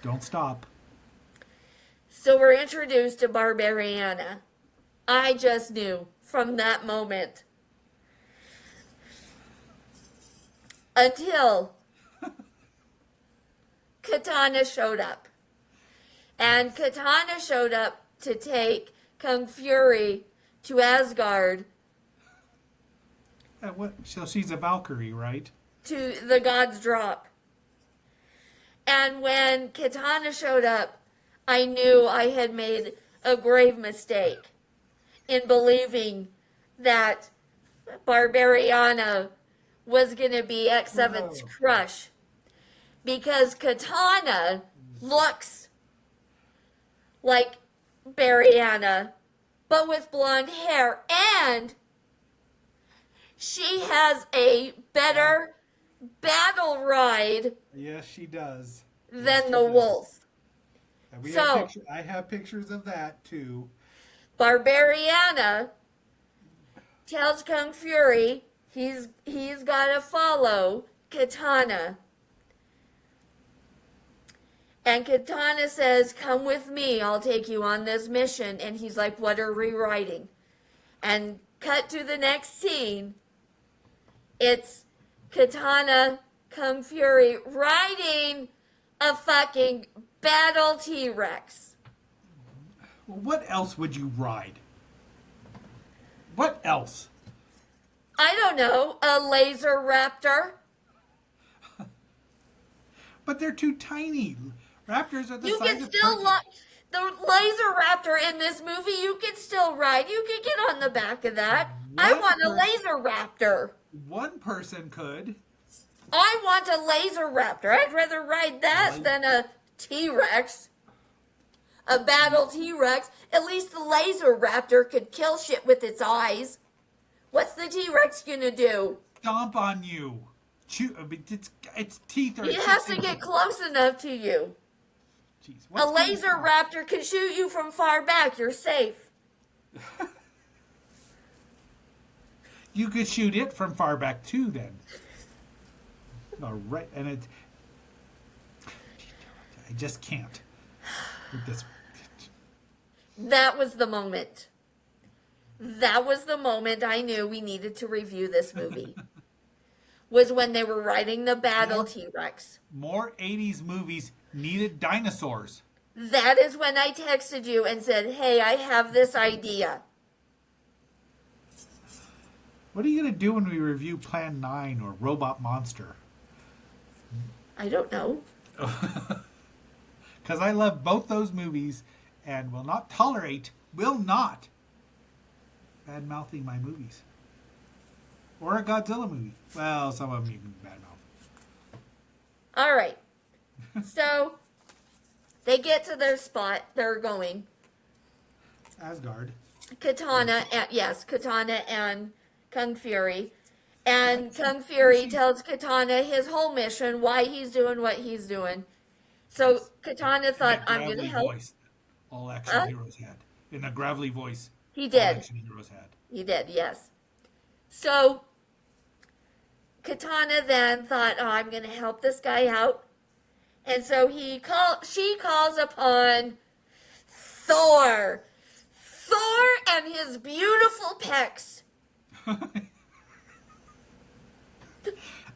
Don't stop. So we're introduced to Barbariana. I just knew from that moment. Until Katana showed up. And Katana showed up to take Kung Fury to Asgard. So she's a Valkyrie, right? To the God's Drop. And when Katana showed up, I knew I had made a grave mistake in believing that Barbariana was going to be X7's crush. Because Katana looks like Barriana, but with blonde hair. And she has a better battle ride. Yes, she does. Than the wolf. I have pictures of that too. Barbariana tells Kung Fury he's got to follow Katana. And Katana says, "Come with me, I'll take you on this mission." And he's like, "What are we riding?" And cut to the next scene. It's Katana, Kung Fury riding a fucking battle T-Rex. Well, what else would you ride? What else? I don't know. A laser raptor? But they're too tiny. Raptors are the size of... You can still... The laser raptor in this movie, you can still ride. You can get on the back of that. I want a laser raptor. One person could. I want a laser raptor. I'd rather ride that than a T-Rex. A battle T-Rex. At least the laser raptor could kill shit with its eyes. What's the T-Rex gonna do? Stomp on you. Chew. Its teeth are... It has to get close enough to you. Jeez, a laser raptor can shoot you from far back. You're safe. You could shoot it from far back too, then. All right, and it. I just can't. With this. That was the moment. That was the moment I knew we needed to review this movie. Was when they were riding the battle T-Rex. More 80s movies needed dinosaurs. That is when I texted you and said, "Hey, I have this idea." What are you going to do when we review Plan 9 or Robot Monster? I don't know. Because I love both those movies and will not bad-mouthing my movies. Or a Godzilla movie. Well, some of them even bad-mouth. All right. So, they get to their spot. They're going. Asgard. Katana and Kung Fury. And Kung Fury tells Katana his whole mission, why he's doing what he's doing. So Katana thought, "I'm going to help." Voice all action heroes had. In a gravelly voice. He did. All action heroes had. He did, yes. So Katana then thought, "Oh, I'm going to help this guy out." And so she calls upon Thor. Thor and his beautiful pecs.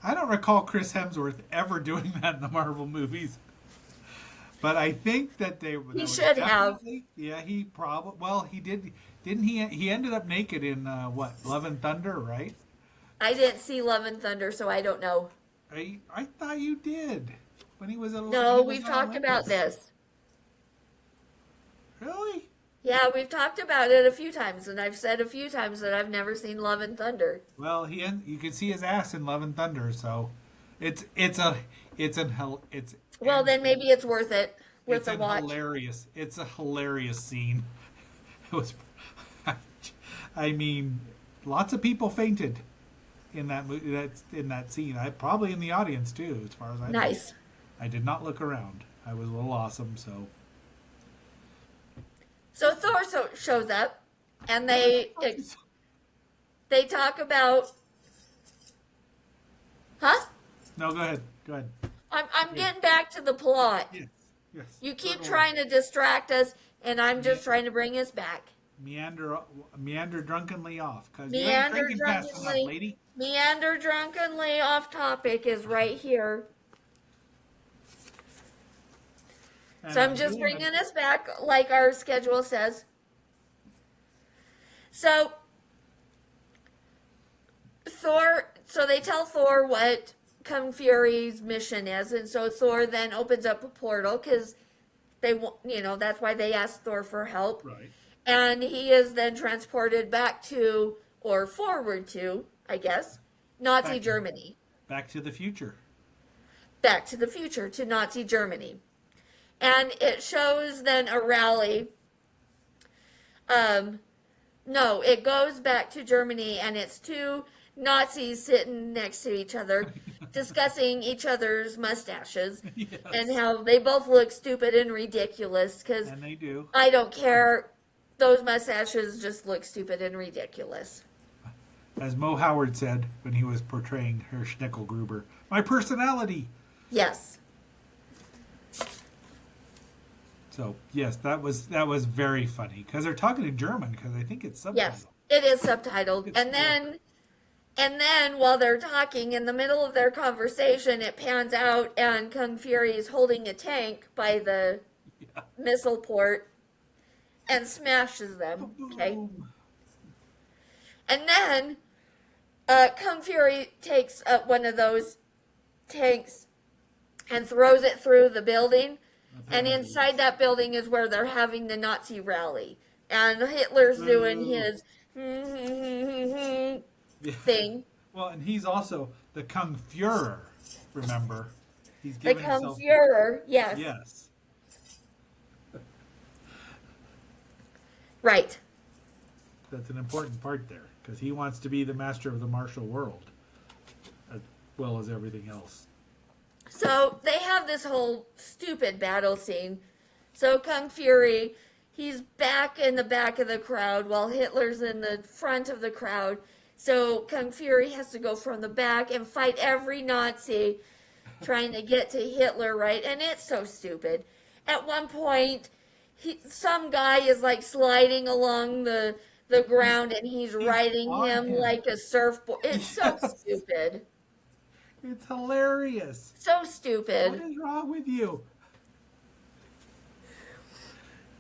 I don't recall Chris Hemsworth ever doing that in the Marvel movies. But I think that he should have. Yeah, he probably... Well, he did... Didn't he? He ended up naked in, Love and Thunder, right? I didn't see Love and Thunder, so I don't know. I thought you did. When he was a No, we've talked about this. Really? Yeah, we've talked about it a few times, and I've said a few times that I've never seen Love and Thunder. Well, you can see his ass in Love and Thunder, so it's well, then maybe it's worth it. Worth a watch. Hilarious. It's a hilarious scene. It was. I mean, lots of people fainted in that in that scene. I probably in the audience too, as far as I know. Nice. I did not look around. I was a little awesome, so. So Thor shows up, and they talk about. Huh? No, go ahead. Go ahead. I'm getting back to the plot. Yes. You keep trying to distract us, and I'm just trying to bring us back. Meander drunkenly off. Meander drunkenly off topic is right here. And so I'm just bringing us back like our schedule says. So they tell Thor what Kung Fury's mission is, and so Thor then opens up a portal because that's why they asked Thor for help. Right. And he is then transported back to, or forward to, I guess, Nazi Germany. Back to the Future. Back to the Future to Nazi Germany. And it shows then a rally. No, it goes back to Germany, and it's two Nazis sitting next to each other, discussing each other's mustaches, and how they both look stupid and ridiculous. And they do. I don't care. Those mustaches just look stupid and ridiculous. As Mo Howard said when he was portraying Herr Schnickelgruber, my personality. Yes. So yes, that was very funny because they're talking in German because I think it's subtitled. Yes, it is subtitled. And then while they're talking, in the middle of their conversation, it pans out and Kung Fury is holding a tank by the missile port and smashes them. Okay. And then Kung Fury takes up one of those tanks and throws it through the building. And inside that building is where they're having the Nazi rally. And Hitler's doing his thing. Well, and he's also the Kung Führer, remember? He's the Kung Führer, yes. Yes. Right. That's an important part there, because he wants to be the master of the martial world, as well as everything else. So they have this whole stupid battle scene. So Kung Fury, he's back in the back of the crowd while Hitler's in the front of the crowd. So Kung Fury has to go from the back and fight every Nazi trying to get to Hitler, right? And it's so stupid. At one point, some guy is like sliding along the ground and he's riding him like a surfboard. It's so stupid. It's hilarious. So stupid. What is wrong with you?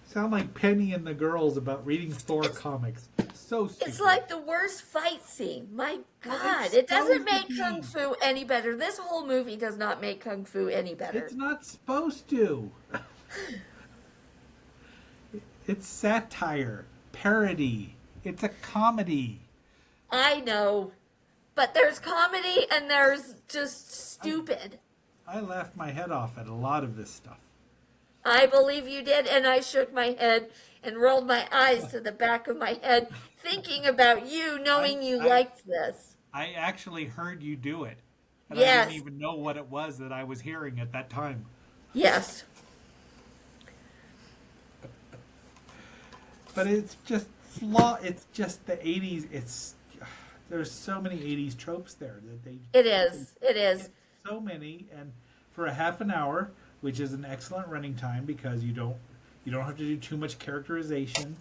Sound like Penny and the girls about reading Thor comics. So stupid. It's like the worst fight scene. My God. It doesn't make Kung Fu any better. This whole movie does not make Kung Fu any better. It's not supposed to. It's satire, parody. It's a comedy. I know. But there's comedy and there's just stupid. I laughed my head off at a lot of this stuff. I believe you did, and I shook my head and rolled my eyes to the back of my head, thinking about you, knowing you liked this. I actually heard you do it. And yes. I didn't even know what it was that I was hearing at that time. Yes. But it's just flaw. It's just the 80s. There's so many 80s tropes there that they. It is. So many, and for a half an hour, which is an excellent running time because you don't have to do too much characterization.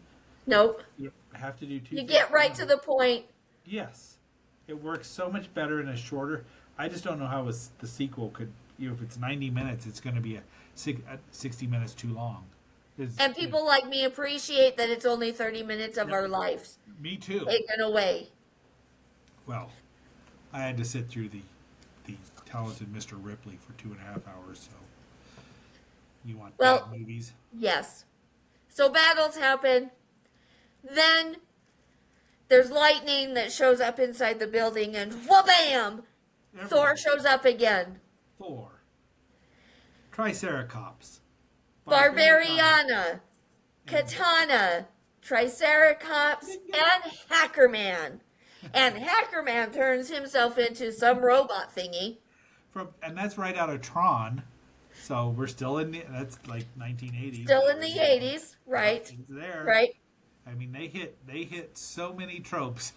Nope. You don't have to do too. You get right to the point. Yes, it works so much better in a shorter. I just don't know how the sequel could. If it's 90 minutes, it's going to be 60 minutes too long. And people like me appreciate that it's only 30 minutes of our lives. Me too. Taken away. Well, I had to sit through the talented Mr. Ripley for 2.5 hours, so you want bad movies? Yes. So battles happen. Then there's lightning that shows up inside the building, and wha-bam! Thor shows up again. Thor. Triceratops. Barbariana. Katana. Triceratops. And Hackerman. And Hackerman turns himself into some robot thingy. And that's right out of Tron. So we're still that's like 1980s. Still in the 80s, right? It's there. Right. I mean, they hit so many tropes.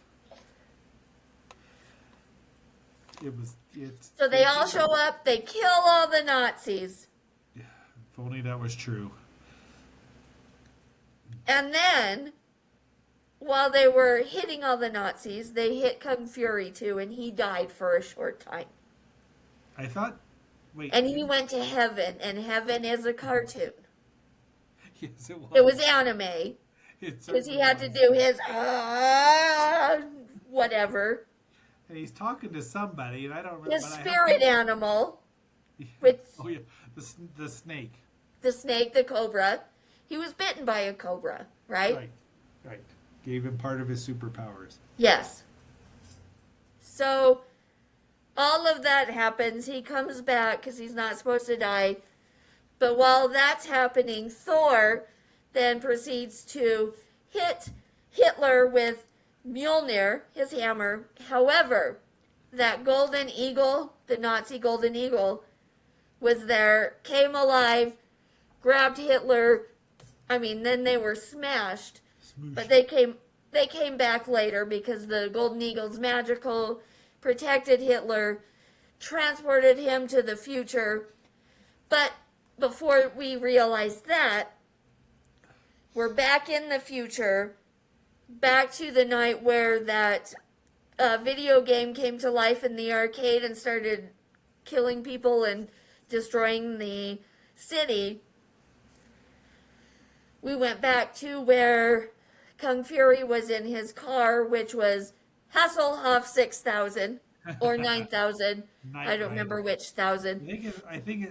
So they all show up, they kill all the Nazis. Yeah, if only that was true. And then, while they were hitting all the Nazis, they hit Kung Fury too, and he died for a short time. I thought, wait. And he went to heaven, and heaven is a cartoon. Yes, it was. It was anime. Because he had to do his, whatever. And he's talking to somebody, and I don't remember. His spirit animal. Which, oh, yeah. The snake. The snake, the cobra. He was bitten by a cobra, right? Right. Gave him part of his superpowers. Yes. So all of that happens. He comes back because he's not supposed to die. But while that's happening, Thor then proceeds to hit Hitler with Mjolnir, his hammer. However, that golden eagle, the Nazi golden eagle, was there, came alive, grabbed Hitler. I mean, then they were smashed. Smoosh. But they came back later because the golden eagle's magical, protected Hitler, transported him to the future. But before we realize that, we're back in the future, back to the night where that video game came to life in the arcade and started killing people and destroying the city. We went back to where Kung Fury was in his car, which was Hasselhoff 6000 or 9000. I don't remember which thousand. I think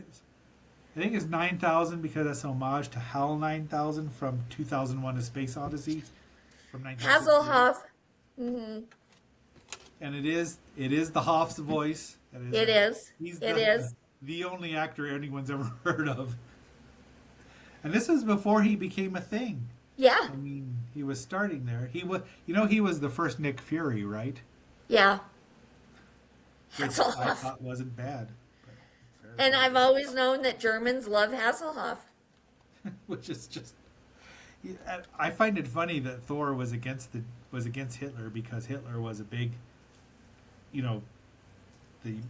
it's 9000 because that's an homage to HAL 9000 from 2001: A Space Odyssey from 1960. Hasselhoff. Mm-hmm. And it is the Hoff's voice. It is. He's the only actor anyone's ever heard of. And this was before he became a thing. Yeah. I mean, he was starting there. He was the first Nick Fury, right? Yeah. Which I thought wasn't bad. And I've always known that Germans love Hasselhoff. Which is just... I find it funny that Thor was against Hitler because Hitler was a big... the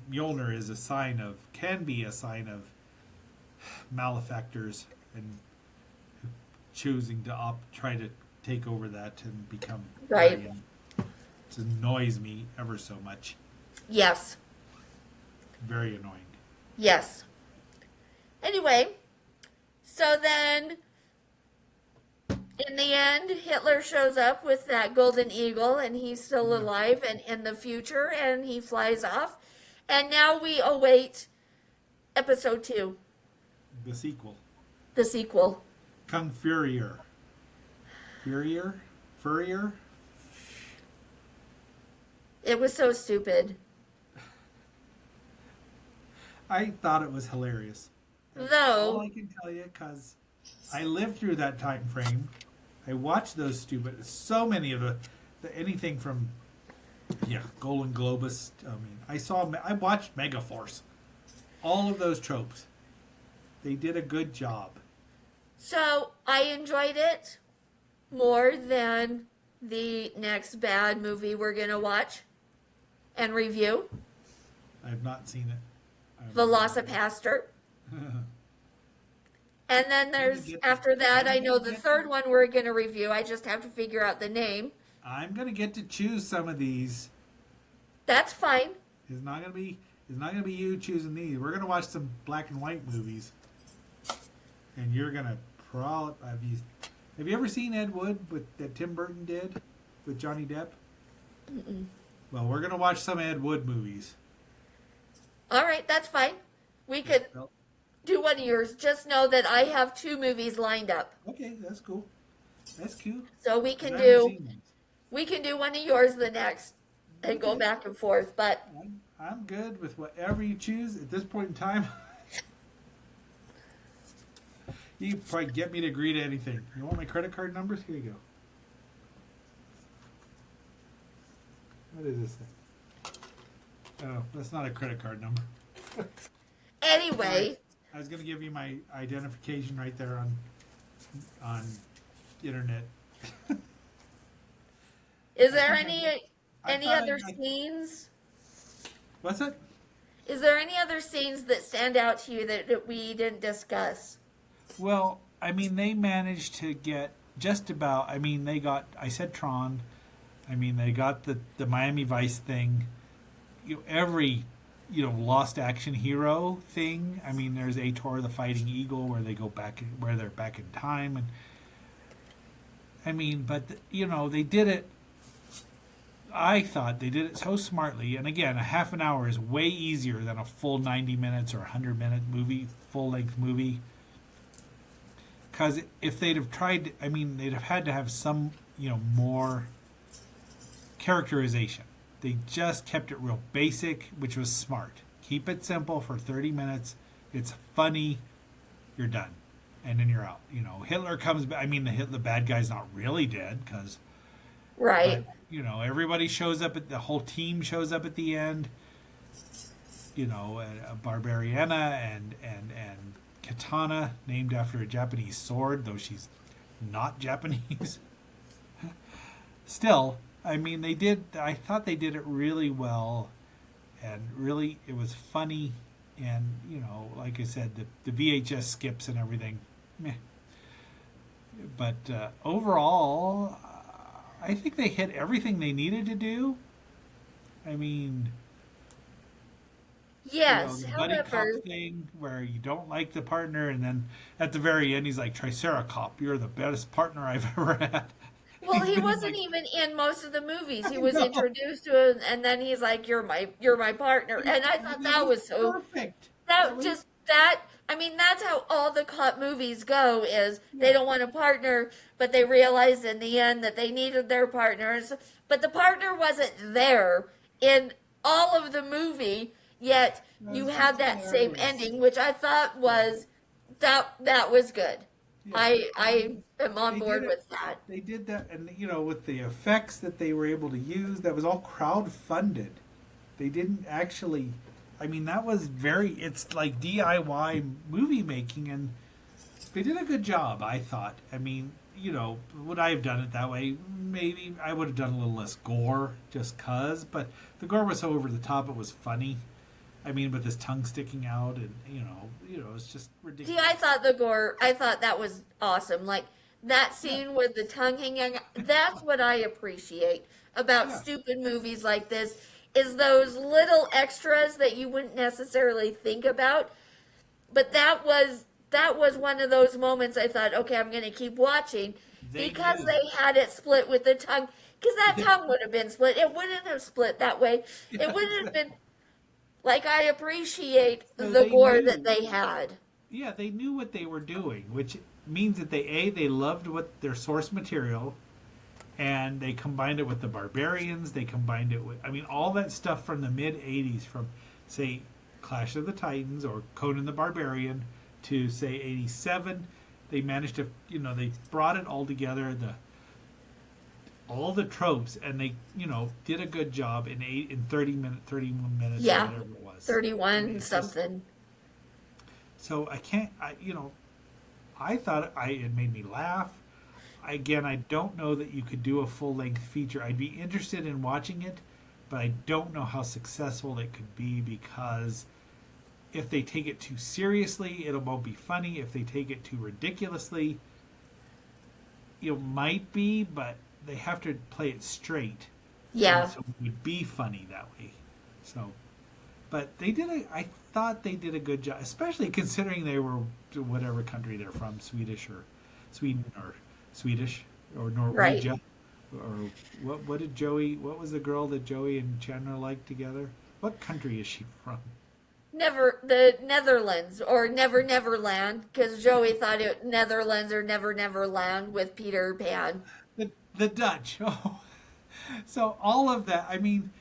Mjolnir can be a sign of malefactors and choosing to try to take over that and become right. It annoys me ever so much. Yes. Very annoying. Yes. Anyway, so then in the end, Hitler shows up with that golden eagle and he's still alive and in the future and he flies off. And now we await episode 2. The sequel. The sequel. Kung Furier. Furrier? It was so stupid. I thought it was hilarious. That's all I can tell you because I lived through that time frame. I watched those so many of the anything from Golden Globus. I mean, I watched Megaforce. All of those tropes. They did a good job. So I enjoyed it more than the next bad movie we're going to watch and review. I have not seen it. Velocipaster. And then after that, I know the third one we're going to review. I just have to figure out the name. I'm going to get to choose some of these. That's fine. It's not going to be you choosing these. We're going to watch some black and white movies. And you're going to have you ever seen Ed Wood that Tim Burton did with Johnny Depp? Mm-mm. Well, we're going to watch some Ed Wood movies. All right, that's fine. We could do one of yours. Just know that I have 2 movies lined up. Okay, that's cool. That's cute. So we can do one of yours the next and go back and forth. But I'm good with whatever you choose at this point in time. You can probably get me to agree to anything. You want my credit card numbers? Here you go. What is this thing? Oh, that's not a credit card number. Anyway. I was going to give you my identification right there on internet. Is there any other scenes? What's it? Is there any other scenes that stand out to you that we didn't discuss? Well, I mean, they managed to get just about, I said Tron. I mean, they got the Miami Vice thing. Every, Lost Action Hero thing. I mean, there's Ator, the Fighting Eagle, where they go back, where they're back in time. And I mean, but, they did it. I thought they did it so smartly. And again, a half an hour is way easier than a full 90 minutes or 100-minute movie, full-length movie. Because if they'd have tried, they'd have had to have some, more characterization. They just kept it real basic, which was smart. Keep it simple for 30 minutes. It's funny. You're done. And then you're out. You know, Hitler comes back. I mean, the bad guy's not really dead because, right. But, you know, everybody shows up. The whole team shows up at the end. You know, Barbariana and Katana, named after a Japanese sword, though she's not Japanese. Still, I mean, I thought they did it really well, and really, it was funny, and, you know, like I said, the VHS skips and everything, meh. But overall, I think they hit everything they needed to do. I mean... Yes, you know, the buddy cop thing where you don't like the partner, and then at the very end he's like, Triceracop, you're the best partner I've ever had. Well, he wasn't even in most of the movies. He was introduced to it, and then he's like, "You're my partner," and I thought that was so perfect. I mean, that's how all the cop movies go. Is they don't want a partner, but they realize in the end that they needed their partners, but the partner wasn't there in all of the movie. Yet you had that same ending, which I thought was that was good. Yeah. I am on board with that. They did that, and you know, with the effects that they were able to use, that was all crowd funded. They didn't actually. I mean, that was it's like DIY movie making, and they did a good job, I thought. I mean, you know, would I have done it that way? Maybe I would have done a little less gore, just cause. But the gore was so over the top; it was funny. I mean, with his tongue sticking out, and you know, it's just ridiculous. See, I thought the gore. I thought that was awesome. Like that scene with the tongue hanging. That's what I appreciate about stupid movies like this. Is those little extras that you wouldn't necessarily think about, but that was one of those moments. I thought, okay, I'm going to keep watching because they had it split with the tongue. Because that tongue would have been split. It wouldn't have split that way. It wouldn't have been. Like, I appreciate the gore that they had. Yeah, they knew what they were doing, which means that they loved their source material, and they combined it with the Barbarians. They combined it with, I mean, all that stuff from the mid-'80s, from, say, Clash of the Titans or Conan the Barbarian to, say, '87. They managed to, you know, they brought it all together, all the tropes, and they, you know, did a good job in 31 minutes, or whatever it was. 31 something. So I thought it made me laugh. Again, I don't know that you could do a full-length feature. I'd be interested in watching it, but I don't know how successful it could be, because if they take it too seriously, it won't be funny. If they take it too ridiculously, it might be, but they have to play it straight. Yeah. So it would be funny that way. So, but I thought they did a good job, especially considering they were whatever country they're from, Swedish or Sweden or Swedish or Norwegian. Right. Or what was the girl that Joey and Chandler liked together? What country is she from? The Netherlands, or Never Neverland, because Joey thought it Netherlands or Never Neverland with Peter Pan. The Dutch. Oh. So all of that, I mean,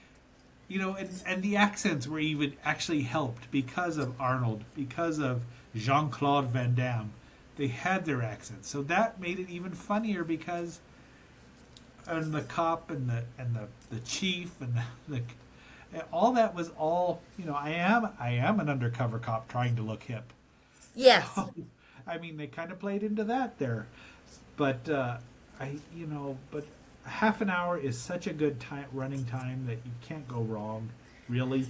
you know, and the accents were even actually helped because of Arnold, because of Jean-Claude Van Damme. They had their accents. So that made it even funnier, because and the cop and the chief and the all that was all, you know, I am an undercover cop trying to look hip. Yes. So, I mean, they kind of played into that there. But but half an hour is such a good running time that you can't go wrong, really.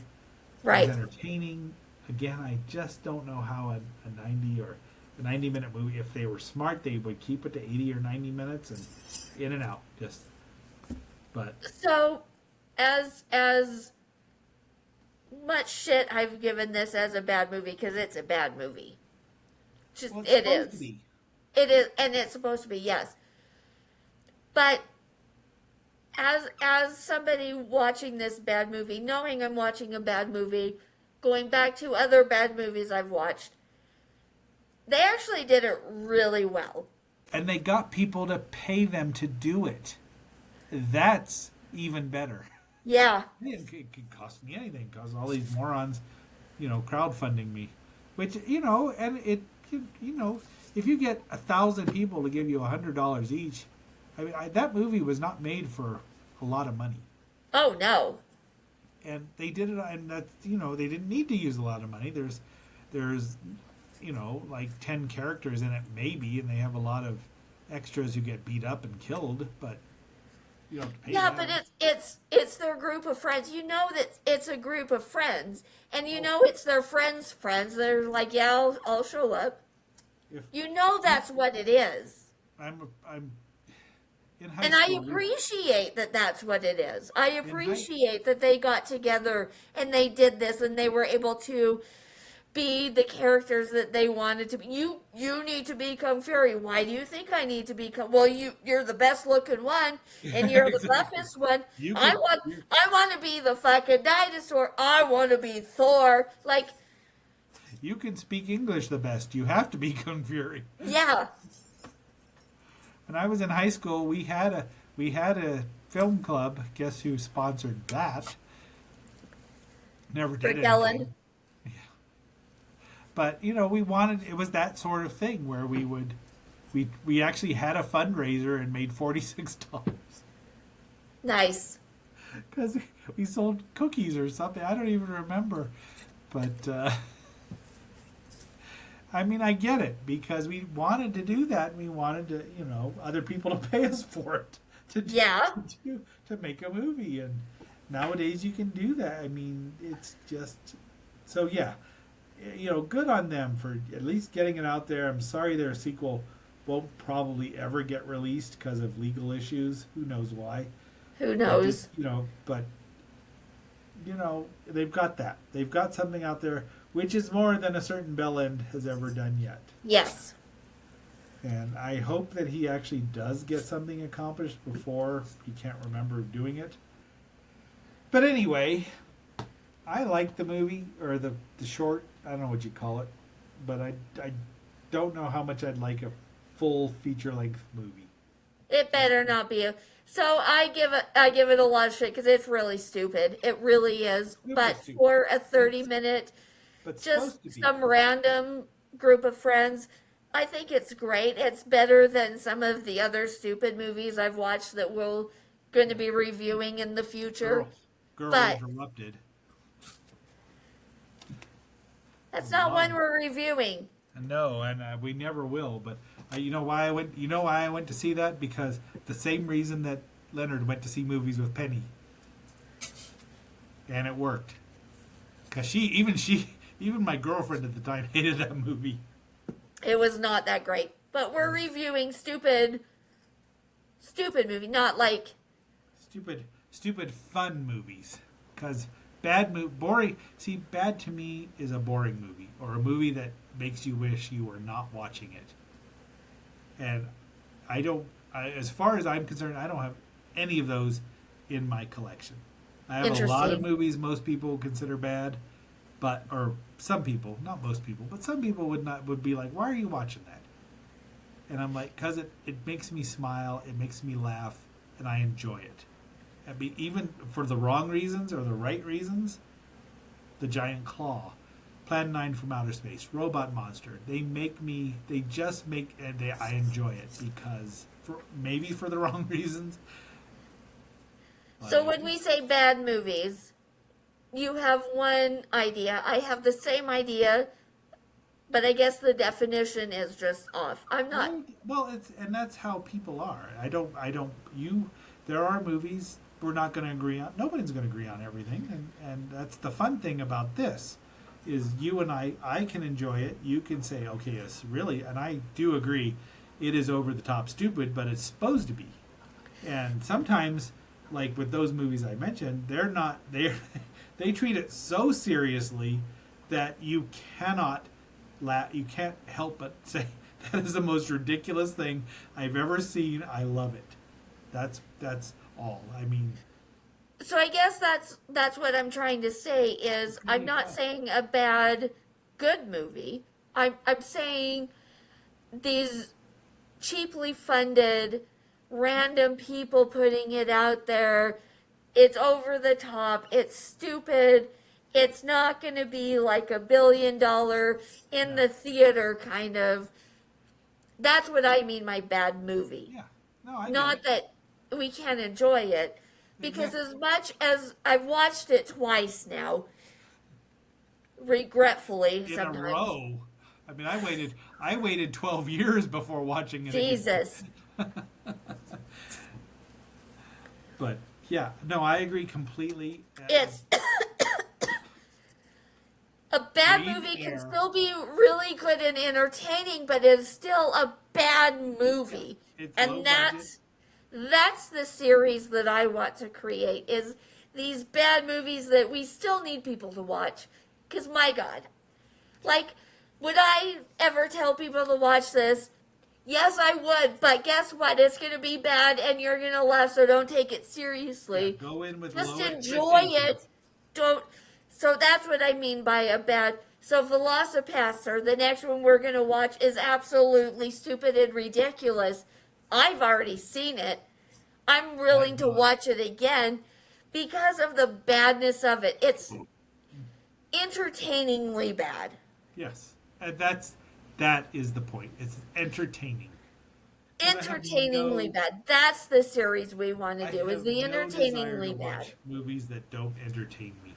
Right. It's entertaining. Again, I just don't know how a 90-minute movie, if they were smart, they would keep it to 80 or 90 minutes and in and out. But so, as much shit I've given this as a bad movie, because it's a bad movie. It is. It is, and it's supposed to be, yes. But as somebody watching this bad movie, knowing I'm watching a bad movie, going back to other bad movies I've watched, they actually did it really well. And they got people to pay them to do it. That's even better. Yeah. It could cost me anything because all these morons, crowdfunding me, which and if you get 1,000 people to give you $100 each, I mean, that movie was not made for a lot of money. Oh no. And they did it, and that's they didn't need to use a lot of money. There's like 10 characters in it maybe, and they have a lot of extras who get beat up and killed, but you don't have to pay Yeah, them. but it's their group of friends. You know that it's a group of friends, and it's their friends' friends. They're like, yeah, I'll show up. That's what it is. I'm in high And school. I appreciate that that's what it is. I appreciate that they got together and they did this and they were able to be the characters that they wanted to be. You need to become Fury. Why do you think I need to become? Well, you're the best looking one and you're the toughest one. I want to be the fucking dinosaur. I want to be Thor. Like, you can speak English the best. You have to become Fury. Yeah. When I was in high school, we had a film club. Guess who sponsored that? Never did anything. Yeah. But we wanted, it was that sort of thing where we actually had a fundraiser and made $46. Nice. Because we sold cookies or something. I don't even remember, but. I mean, I get it because we wanted to do that, and we wanted to, other people to pay us for it to make a movie, and nowadays you can do that. I mean, it's just so good on them for at least getting it out there. I'm sorry their sequel won't probably ever get released because of legal issues. Who knows why? Who knows? But they've got that. They've got something out there. Which is more than a certain bellend has ever done yet. Yes. And I hope that he actually does get something accomplished before he can't remember doing it. But anyway, I like the movie, or the short, I don't know what you call it. But I don't know how much I'd like a full feature-length movie. It better not be So I give it a lot of shit because it's really stupid. It really is. But for a 30-minute... just some random group of friends, I think it's great. It's better than some of the other stupid movies I've watched that we're going to be reviewing in the future. Girl Interrupted. That's not one we're reviewing. No, and we never will. But you know why I went? You know why I went to see that? Because the same reason that Leonard went to see movies with Penny, and it worked. Because even my girlfriend at the time hated that movie. It was not that great. But we're reviewing stupid movie, not like... Stupid fun movies. Because boring... See, bad to me is a boring movie. Or a movie that makes you wish you were not watching it. And as far as I'm concerned, I don't have any of those in my collection. I have a lot of movies most people consider bad. Or some people, not most people, but some people would be like, why are you watching that? And I'm like, because it makes me smile, it makes me laugh, and I enjoy it. I mean, even for the wrong reasons or the right reasons, The Giant Claw, Plan 9 from Outer Space, Robot Monster, I enjoy it because, maybe for the wrong reasons. So when we say bad movies... You have one idea. I have the same idea, but I guess the definition is just off. I'm not. Well, and that's how people are. There are movies we're not going to agree on. Nobody's going to agree on everything, and that's the fun thing about this, is you and I can enjoy it. You can say, okay, it's really, and I do agree, it is over the top stupid, but it's supposed to be. And sometimes, like with those movies I mentioned, they treat it so seriously that you can't help but say that is the most ridiculous thing I've ever seen. I love it. That's all. I mean. So I guess that's what I'm trying to say is I'm not saying a bad good movie. I'm saying these cheaply funded random people putting it out there It's over the top. It's stupid. It's not going to be like $1 billion in the theater kind of. That's what I mean by bad movie. Yeah. No, I Not that we can't enjoy it, because as much as I've watched it twice now, regretfully in sometimes. a row. I mean, I waited 12 years before watching it. Jesus. But yeah, no, I agree completely. It's a bad movie can still be really good and entertaining, but it's still a bad movie. And that's the series that I want to create, is these bad movies that we still need people to watch. Because my God, like, would I ever tell people to watch this? Yes, I would, but guess what? It's going to be bad and you're going to laugh, so don't take it seriously. Yeah, go in with just low enjoy it. Don't. So that's what I mean by a bad. So Velocipaster, the next one we're going to watch, is absolutely stupid and ridiculous. I've already seen it. I'm willing to watch it again because of the badness of it. It's entertainingly bad. Yes, and that is the point. It's entertaining. Entertainingly bad. That's the series we want to do. Is the entertainingly bad movies that don't entertain me.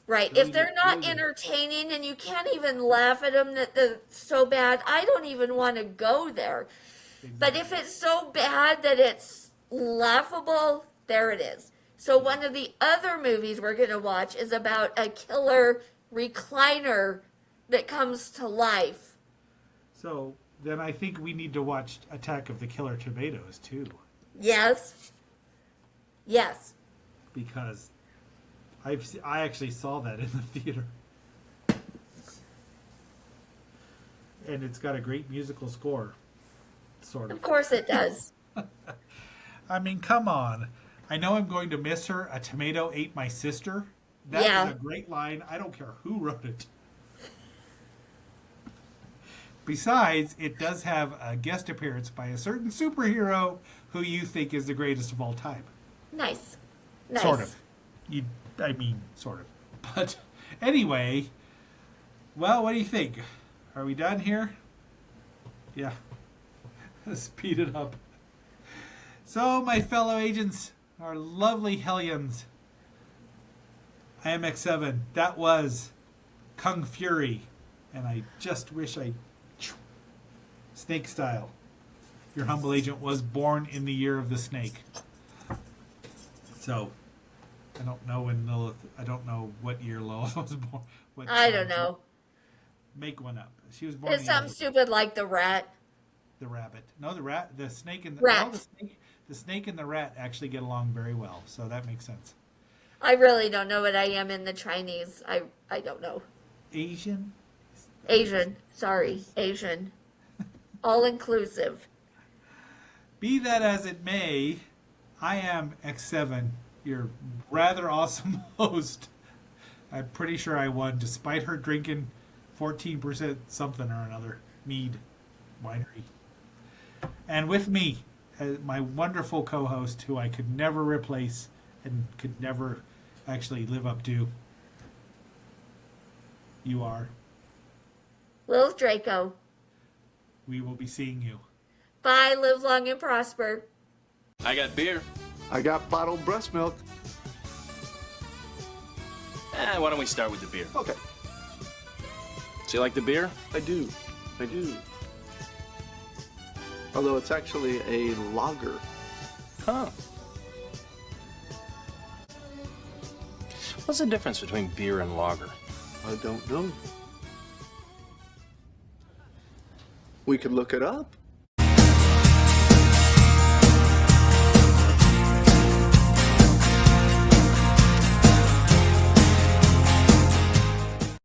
Right. If they're not entertaining and you can't even laugh at them, that they're so bad, I don't even want to go there. Exactly. But if it's so bad that it's laughable, there it is. So one of the other movies we're going to watch is about a killer recliner that comes to life. So then I think we need to watch Attack of the Killer Tomatoes too. Yes. Yes. Because I actually saw that in the theater. And it's got a great musical score. Sort of. Of course it does. I mean, come on. I know I'm going to miss her. A tomato ate my sister. That is a great line. I don't care who wrote it. Besides, it does have a guest appearance by a certain superhero who you think is the greatest of all time. Nice. Sort of. Sort of. But anyway, well, what do you think? Are we done here? Yeah. Speed it up. So, my fellow agents, our lovely hellions, I am X7. That was Kung Fury. And I just wish snake style. Your humble agent was born in the year of the snake. So, I don't know when Lilith. I don't know what year Lilith was born. I don't know. Make one up. She was born. It's something stupid like the rat. The rabbit. No, the rat. The snake and the rat. Well, the snake and the rat actually get along very well, so that makes sense. I really don't know what I am in the Chinese. I don't know. Asian. Sorry, Asian. All inclusive. Be that as it may, I am X7, your rather awesome host. I'm pretty sure I won, despite her drinking 14% something or another mead winery. And with me, my wonderful co-host, who I could never replace and could never actually live up to. You are Lil Draco. We will be seeing you. Bye, live long and prosper. I got beer. I got bottled breast milk. Why don't we start with the beer? Okay. So you like the beer? I do. Although it's actually a lager. Huh. What's the difference between beer and lager? I don't know. We could look it up.